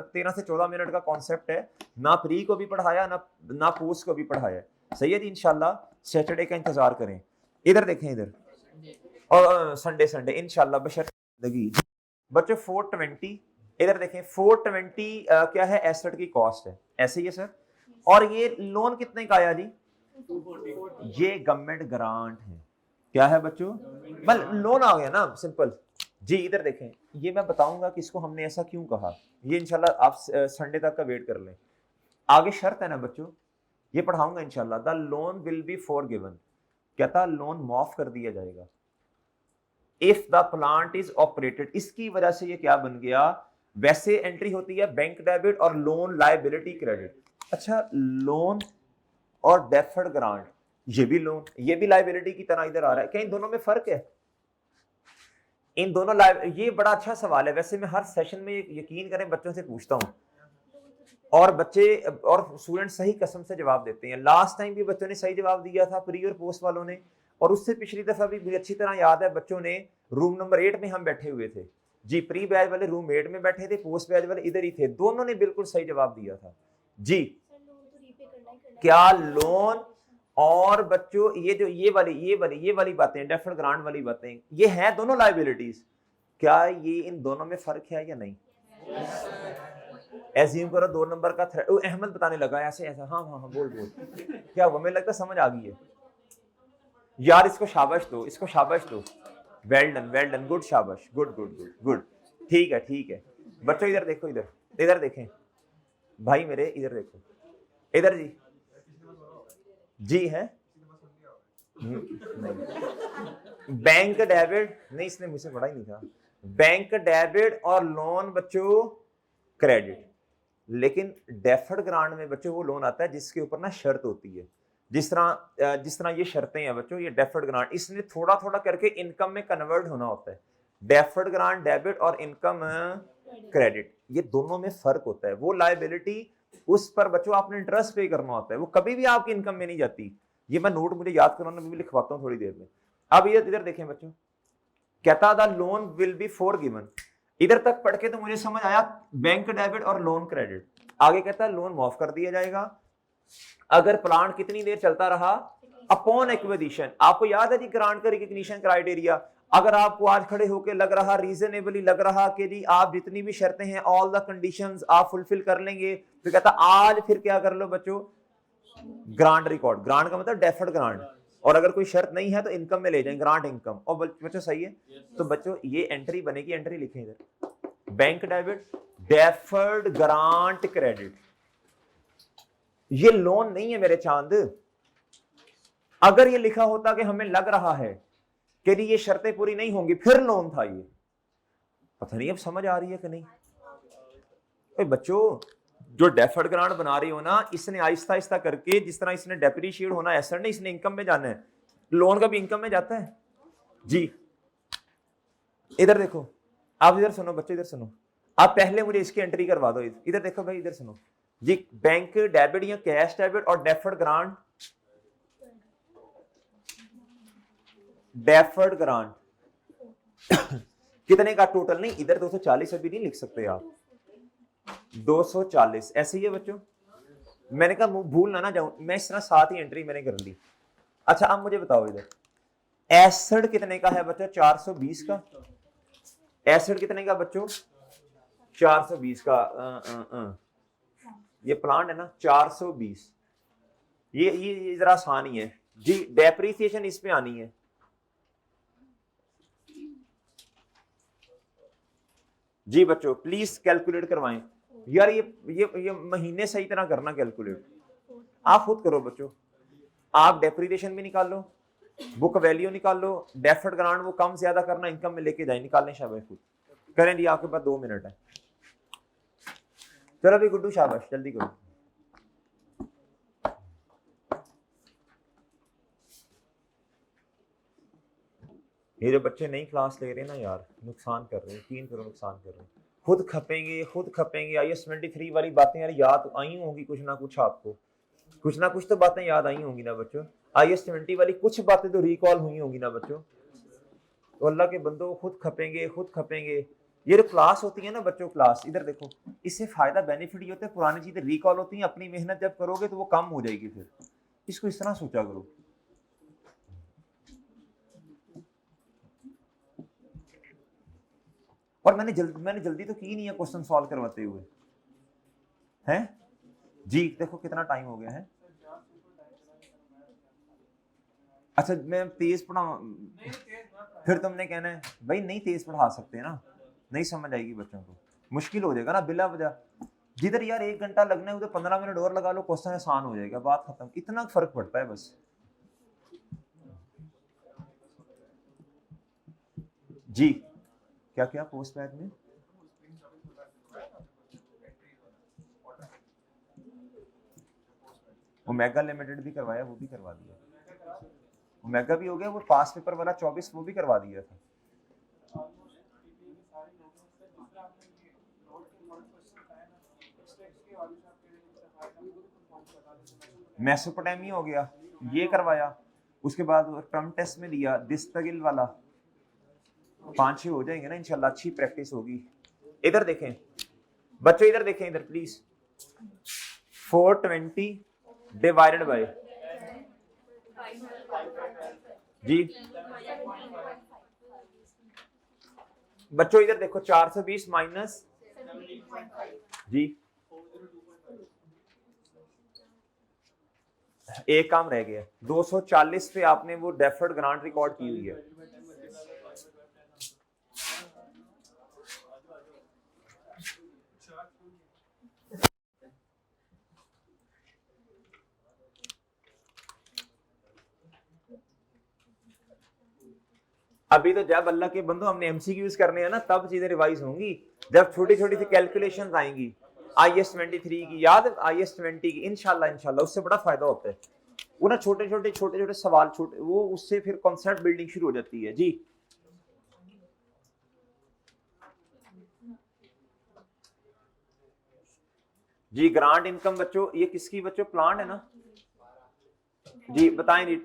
13 से 14 मिनट का कॉन्सेप्ट है, ना प्री को भी पढ़ाया ना पोस्ट को भी पढ़ाया। सही है जी, इंशाल्लाह सैटरडे का इंतजार करें। इधर देखें, इधर और संडे इंशाल्लाह बशर्ते लगी बच्चों 420, इधर देखें 420 क्या है, एसेट की कॉस्ट है, ऐसे ही है सर। और ये लोन कितने का आया जी, 240, ये गवर्नमेंट ग्रांट है, क्या है बच्चों, मतलब लोन आ गया ना, सिंपल। जी इधर देखें, ये मैं बताऊंगा कि इसको हमने ऐसा क्यों कहा, ये इंशाल्लाह आप संडे तक का वेट कर लें। आगे शर्त है ना बच्चों, ये पढ़ाऊंगा इंशाल्लाह। The loan will be forgiven, कहता लोन माफ कर दिया जाएगा if the plant is operated. इसकी वजह से ये क्या बन गया, वैसे एंट्री होती है बैंक डेबिट और लोन लायबिलिटी क्रेडिट। अच्छा, लोन और डेफर्ड ग्रांट, ये भी लोन ये भी लायबिलिटी की तरह इधर आ रहा है, क्या इन दोनों में फर्क है? इन दोनों ये बड़ा अच्छा सवाल है वैसे, मैं हर सेशन में यकीन करें बच्चों से पूछता हूं और बच्चे और स्टूडेंट सही कसम से जवाब देते हैं। लास्ट टाइम भी बच्चों ने सही जवाब दिया था, प्री और पोस्ट वालों ने, और उससे पिछली दफा भी मुझे अच्छी तरह याद है बच्चों ने, रूम नंबर 8 में हम बैठे हुए थे जी, प्री बैच वाले रूम 8 में बैठे थे, पोस्ट बैच वाले इधर ही थे, दोनों ने बिल्कुल सही जवाब दिया था जी। क्या लोन और बच्चों ये जो ये वाली बातें, डेफर्ड ग्रांट वाली बातें, ये है दोनों लायबिलिटीज, क्या ये इन दोनों में फर्क है या नहीं? एज्यूम करो 2 नंबर का अहमद बताने लगा ऐसे ऐसा, हाँ हाँ हाँ बोल बोल, क्या वो मुझे लगता समझ आ गई है यार, इसको शाबाश दो, इसको शाबाश दो, वेल डन, गुड, शाबाश, गुड गुड गुड गुड, ठीक है बच्चों इधर देखो, इधर देखें भाई मेरे, इधर देखो, इधर जी, जी है नहीं, बैंक डेबिट नहीं, इसने मुझसे पढ़ा ही नहीं था, बैंक डेबिट और लोन बच्चों क्रेडिट, लेकिन डेफर्ड ग्रांट में बच्चों वो लोन आता है जिसके ऊपर ना शर्त होती है, जिस तरह ये शर्तें हैं बच्चों, ये डेफर्ड ग्रांट, इसने थोड़ा थोड़ा करके इनकम में कन्वर्ट होना होता है। डेफर्ड ग्रांट डेबिट और इनकम क्रेडिट, ये दोनों में फर्क होता है। वो लायबिलिटी, उस पर बच्चों आपने इंटरेस्ट पे करना होता है, वो कभी भी आपकी इनकम में नहीं जाती। ये मैं नोट मुझे याद करवाना, मैं भी लिखवाता हूँ थोड़ी देर में। अब इधर देखें बच्चों, कहता the loan will be forgiven, इधर तक पढ़ के तो मुझे समझ आया बैंक डेबिट और लोन क्रेडिट। आगे कहता है लोन माफ कर दिया जाएगा अगर प्लांट कितनी देर चलता रहा, अपॉन एक्विजिशन। आपको याद है जी ग्रांट का रिकग्निशन क्राइटेरिया, अगर आपको आज खड़े होकर लग रहा, रीजनेबली लग रहा कि जी आप जितनी भी शर्तें हैं, ऑल द कंडीशंस आप फुलफिल कर लेंगे, तो कहता आज फिर क्या कर लो बच्चों, ग्रांट रिकॉर्ड। ग्रांट का मतलब डेफर्ड ग्रांट, और अगर कोई शर्त नहीं है तो इनकम में ले जाएं, ग्रांट इनकम। और बच्चों सही है, तो बच्चों ये एंट्री बनेगी, एंट्री लिखें इधर, bank debit, deferred grant credit. ये लोन नहीं है मेरे चांद। अगर ये लिखा होता कि हमें लग रहा है कि ये शर्तें पूरी नहीं होंगी, फिर लोन था ये। पता नहीं अब समझ आ रही है कि नहीं? बच्चों जो डेफर्ड ग्रांट बना रही हो ना, इसने आहिस्ता आहिस्ता करके, जिस तरह इसने डेप्रिशिएट होना एसेट नहीं, इसने इनकम में जाना है, लोन का भी इनकम में जाता है जी। इधर देखो, आप इधर सुनो बच्चे, इधर सुनो, आप पहले मुझे इसकी एंट्री करवा दो। इधर देखो भाई, इधर सुनो जी, बैंक डेबिट या कैश डेबिट और डेफर्ड ग्रांट, डेफर्ड ग्रांट कितने का टोटल, नहीं इधर 240 अभी नहीं लिख सकते आप, 240 ऐसे ही है बच्चों। मैंने कहा भूल ना जाऊं, मैं इस तरह साथ ही एंट्री मैंने कर ली। अच्छा अब मुझे बताओ इधर एसेट कितने का है बच्चों, 420 का। एसेट कितने का बच्चों, 420 का। ये प्लांट है ना 420, ये जरा आसान ही है जी। डेप्रिसिएशन इस पे आनी है जी बच्चों, प्लीज कैलकुलेट करवाएं यार, ये महीने सही तरह करना कैलकुलेट, आप खुद करो बच्चों। आप डेप्रिसिएशन भी निकाल लो, बुक वैल्यू निकाल लो, डेफर्ड ग्रांट वो कम ज्यादा करना, इनकम में लेके जाए, निकालने, शाबाश खुद करें जी, आपके पास 2 मिनट है। चलो भाई गुड्डू शाबाश, जल्दी करो। ये जो बच्चे नई क्लास ले रहे हैं ना यार, नुकसान कर रहे हैं, 3 करोड़ नुकसान कर रहे हैं, खुद खपेंगे। IAS 23 वाली बातें यार याद आई होंगी कुछ ना कुछ, आपको कुछ ना कुछ तो बातें याद आई होंगी ना बच्चों। IAS 20 वाली कुछ बातें तो रिकॉल हुई होंगी ना बच्चों। तो अल्लाह के बंदो खुद खपेंगे। ये जो क्लास होती है ना बच्चों, क्लास इधर देखो, इससे फायदा बेनिफिट ये होता है, पुरानी चीजें रिकॉल होती हैं, अपनी मेहनत जब करोगे तो वो कम हो जाएगी, फिर इसको इस तरह सोचा करो। और मैंने जल्दी तो की नहीं है क्वेश्चन सॉल्व करवाते हुए हैं जी। देखो कितना टाइम हो गया है, अच्छा मैं तेज पढ़ा, फिर तुमने कहना है भाई नहीं तेज पढ़ा सकते ना, नहीं समझ आएगी बच्चों को, मुश्किल हो जाएगा ना बिला वजह। जिधर यार 1 घंटा लगना है उधर 15 मिनट और लगा लो, क्वेश्चन आसान हो जाएगा, बात खत्म। इतना फर्क पड़ता है बस। जी क्या क्या पोस्ट बैच में ओमेगा लिमिटेड भी करवाया, वो भी करवा दिया, ओमेगा भी हो गया, वो पास पेपर वाला 24 वो भी करवा दिया था। मेसोपोटामिया हो गया, ये करवाया, उसके बाद टर्म टेस्ट में दिया दिस्तगिल वाला, 5-6 हो जाएंगे ना इंशाल्लाह, अच्छी प्रैक्टिस होगी। इधर देखें बच्चों, इधर देखें इधर प्लीज, 420 डिवाइडेड बाय जी बच्चों इधर देखो 420 माइनस जी, एक काम रह गया, 240 पे आपने वो डेफर्ड ग्रांट रिकॉर्ड की हुई है। अभी तो जब अल्लाह के बंदो हमने एमसीक्यूज करने हैं ना, तब चीजें रिवाइज होंगी, जब छोटी छोटी सी कैलकुलेशंस आएंगी। IS 23 की याद, IS 20 की, इंशाल्लाह उससे बड़ा फायदा होता है। वो ना छोटे छोटे सवाल, छोटे वो, उससे फिर कॉन्सेप्ट बिल्डिंग शुरू हो जाती है। जी जी ग्रांट इनकम बच्चों, ये किसकी बच्चों, प्लान है ना जी, बताएं जी।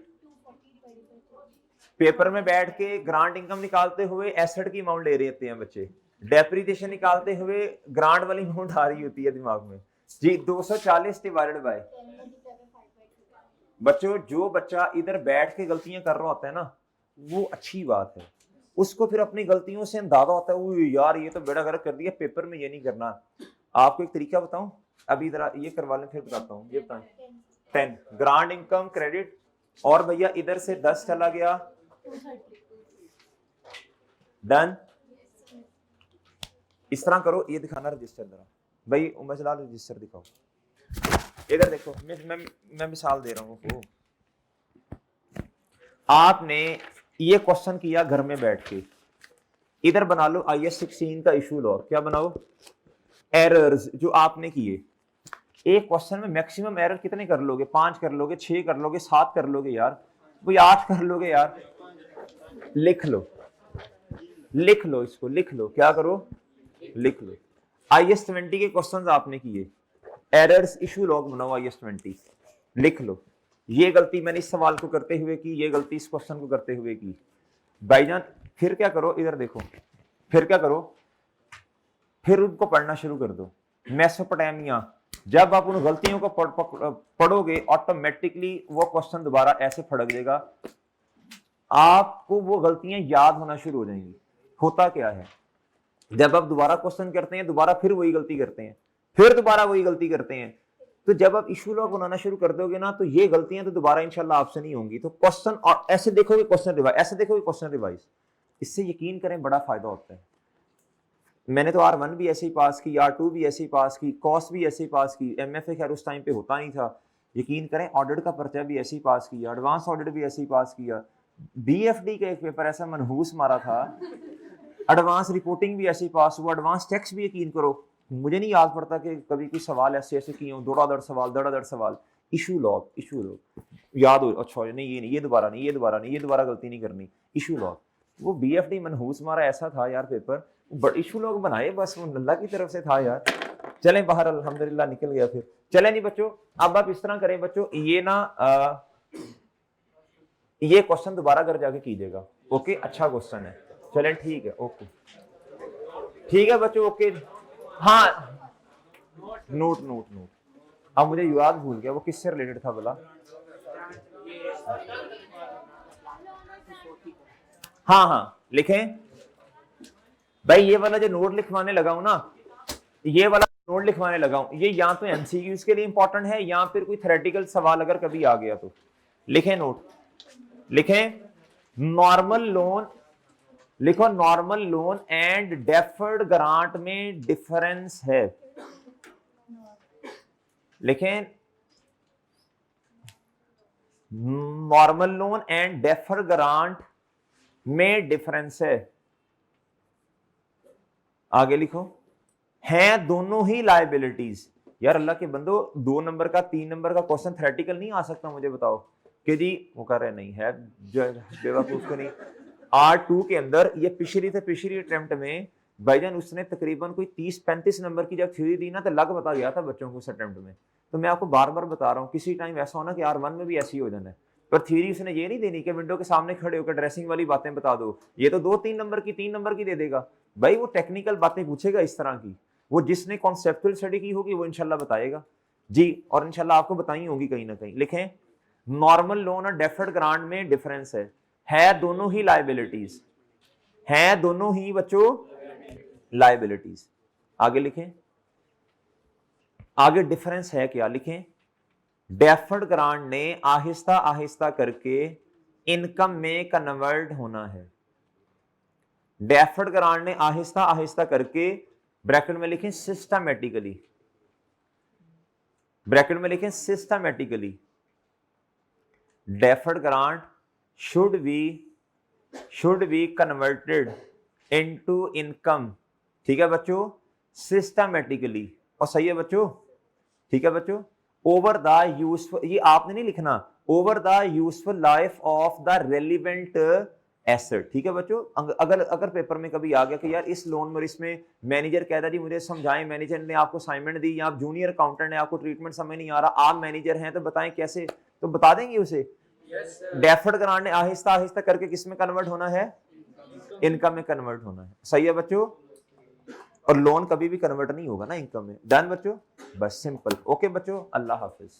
पेपर में बैठ के ग्रांट इनकम निकालते हुए एसेट की अमाउंट ले रहे होते हैं बच्चे, डेप्रिसिएशन निकालते हुए ग्रांट वाली अमाउंट आ रही होती है दिमाग में। जी 240 डिवाइडेड बाय बच्चों, जो बच्चा इधर बैठ के गलतियां कर रहा होता है ना, वो अच्छी बात है, उसको फिर अपनी गलतियों से अंदाजा होता है, वो यार ये तो बेड़ा गर्क कर दिया, पेपर में ये नहीं करना। आपको एक तरीका बताऊं, अभी इधर ये करवा लें फिर बताता हूँ। ये बताएं 10 ग्रांट इनकम क्रेडिट, और भैया इधर से 10 चला गया, डन। इस तरह करो, ये दिखाना रजिस्टर जरा भाई, उमर जलाल रजिस्टर दिखाओ। इधर देखो, मैं मिसाल दे रहा हूँ, आपने ये क्वेश्चन किया घर में बैठ के, इधर बना लो IS 16 का इशू लॉ, क्या बनाओ, एरर्स जो आपने किए। एक क्वेश्चन में मैक्सिमम एरर कितने कर लोगे, 5 कर लोगे, 6 कर लोगे, 7 कर लोगे यार, कोई 8 कर लोगे यार। लिख लो इसको, लिख लो, क्या करो, लिख लो। IS 20 के क्वेश्चंस आपने किए, एरर्स इशू लॉग बनाओ IS 20, लिख लो। ये गलती मैंने इस सवाल को करते हुए की, ये गलती इस क्वेश्चन को करते हुए की भाईजान। फिर क्या करो, इधर देखो, फिर क्या करो, फिर उनको पढ़ना शुरू कर दो। मेसोपोटामिया, जब आप उन गलतियों को पढ़ोगे ऑटोमेटिकली वो क्वेश्चन दोबारा ऐसे फड़क देगा, आपको वो गलतियां याद होना शुरू हो जाएंगी। होता क्या है, जब आप दोबारा क्वेश्चन करते हैं, दोबारा फिर वही गलती करते हैं, फिर दोबारा वही गलती करते हैं, तो जब आप इशू लॉग बनाना शुरू कर दोगे ना, तो ये गलतियां तो दोबारा इंशाल्लाह आपसे नहीं होंगी। तो क्वेश्चन और ऐसे देखोगे क्वेश्चन रिवाइज, ऐसे देखोगे क्वेश्चन रिवाइज, इससे यकीन करें बड़ा फायदा होता है। मैंने तो R1 भी ऐसे ही पास की, R2 भी ऐसे ही पास की, कॉस भी ऐसे ही पास की, MFA खैर उस टाइम पे होता नहीं था, यकीन करें ऑडिट का पर्चा भी ऐसे ही पास किया, एडवांस ऑडिट भी ऐसे ही पास किया, BFD का एक पेपर ऐसा मनहूस मारा था, एडवांस रिपोर्टिंग भी ऐसे ही पास हुआ, एडवांस टैक्स भी यकीन करो मुझे नहीं याद पड़ता कि कभी कोई सवाल ऐसे किए हो, दौड़ादड़ सवाल। इशू लॉग याद हो, अच्छा नहीं ये दोबारा नहीं, ये दोबारा गलती नहीं करनी, इशू लॉग। वो BFD मनहूस मारा ऐसा था यार पेपर, बट इशू लॉग बनाए बस वो अल्लाह की तरफ से था यार। चलें बाहर अल्हम्दुलिल्लाह निकल गया। फिर चलें जी बच्चों, अब आप इस तरह करें बच्चों, ये ना ये क्वेश्चन दोबारा घर जाके कीजिएगा, ओके, अच्छा क्वेश्चन है। चलें ठीक है, ओके ठीक है बच्चों, ओके। हाँ नोट अब मुझे याद भूल गया वो किससे रिलेटेड था बोला। हाँ लिखें भाई, ये वाला जो नोट लिखवाने लगा हूं ना, ये वाला नोट लिखवाने लगा हूं, ये या तो MCQs के लिए इंपॉर्टेंट है या फिर कोई थ्योरेटिकल सवाल अगर कभी आ गया तो। लिखें नोट, लिखें नॉर्मल लोन, लिखो normal loan and deferred grant में डिफरेंस है। लिखें normal loan and deferred grant में डिफरेंस है। आगे लिखो हैं दोनों ही लायबिलिटीज। यार अल्लाह के बंदो 2 नंबर का 3 नंबर का क्वेश्चन थ्योरेटिकल नहीं आ सकता, मुझे बताओ कि जी वो कर रहे नहीं है बेवकूफ को नहीं। R2 के अंदर ये पिछली अटेम्प्ट में भाईजान उसने तकरीबन कोई 30-35 नंबर की जब थ्योरी दी ना तो लग बता गया था बच्चों को उस अटेम्प्ट में। तो मैं आपको बार बार बता रहा हूँ किसी टाइम ऐसा होना कि R1 में भी ऐसी हो जाना है, पर थ्योरी उसने ये नहीं देनी कि विंडो के सामने खड़े होकर ड्रेसिंग वाली बातें बता दो, ये तो 2-3 नंबर की 3 नंबर की दे देगा। भाई वो टेक्निकल बातें पूछेगा इस तरह की, वो जिसने कॉन्सेप्चुअल स्टडी की होगी वो इंशाल्लाह बताएगा जी, और इंशाल्लाह आपको बताई होगी कहीं ना कहीं। लिखें नॉर्मल लोन और डेफर्ड ग्रांट में डिफरेंस है दोनों ही लायबिलिटीज, है दोनों ही बच्चों लायबिलिटीज। आगे लिखें, आगे डिफरेंस है क्या, लिखें डेफर्ड ग्रांट ने आहिस्ता आहिस्ता करके इनकम में कन्वर्ट होना है। डेफर्ड ग्रांट ने आहिस्ता आहिस्ता करके, ब्रैकेट में लिखें सिस्टमैटिकली, ब्रैकेट में लिखें systematically, deferred grant should be converted into income. ठीक है बच्चों, सिस्टमैटिकली, और सही है बच्चों, ठीक है बच्चों। ओवर द यूजफुल, ये आपने नहीं लिखना, over the useful life of the relevant asset. ठीक है बच्चों, अगर पेपर में कभी आ गया कि यार इस लोन में इसमें मैनेजर कह रहा जी मुझे समझाएं, मैनेजर ने आपको असाइनमेंट दी या आप जूनियर अकाउंटेंट ने आपको ट्रीटमेंट समझ नहीं आ रहा, आप मैनेजर हैं तो बताएं कैसे, तो बता देंगे उसे। डेफर्ड ग्रांट ने आहिस्ता आहिस्ता करके किस में कन्वर्ट होना है, इनकम में कन्वर्ट होना है। सही है बच्चों, और लोन कभी भी कन्वर्ट नहीं होगा ना इनकम में। डन बच्चों, बस सिंपल। ओके बच्चों, अल्लाह हाफिज।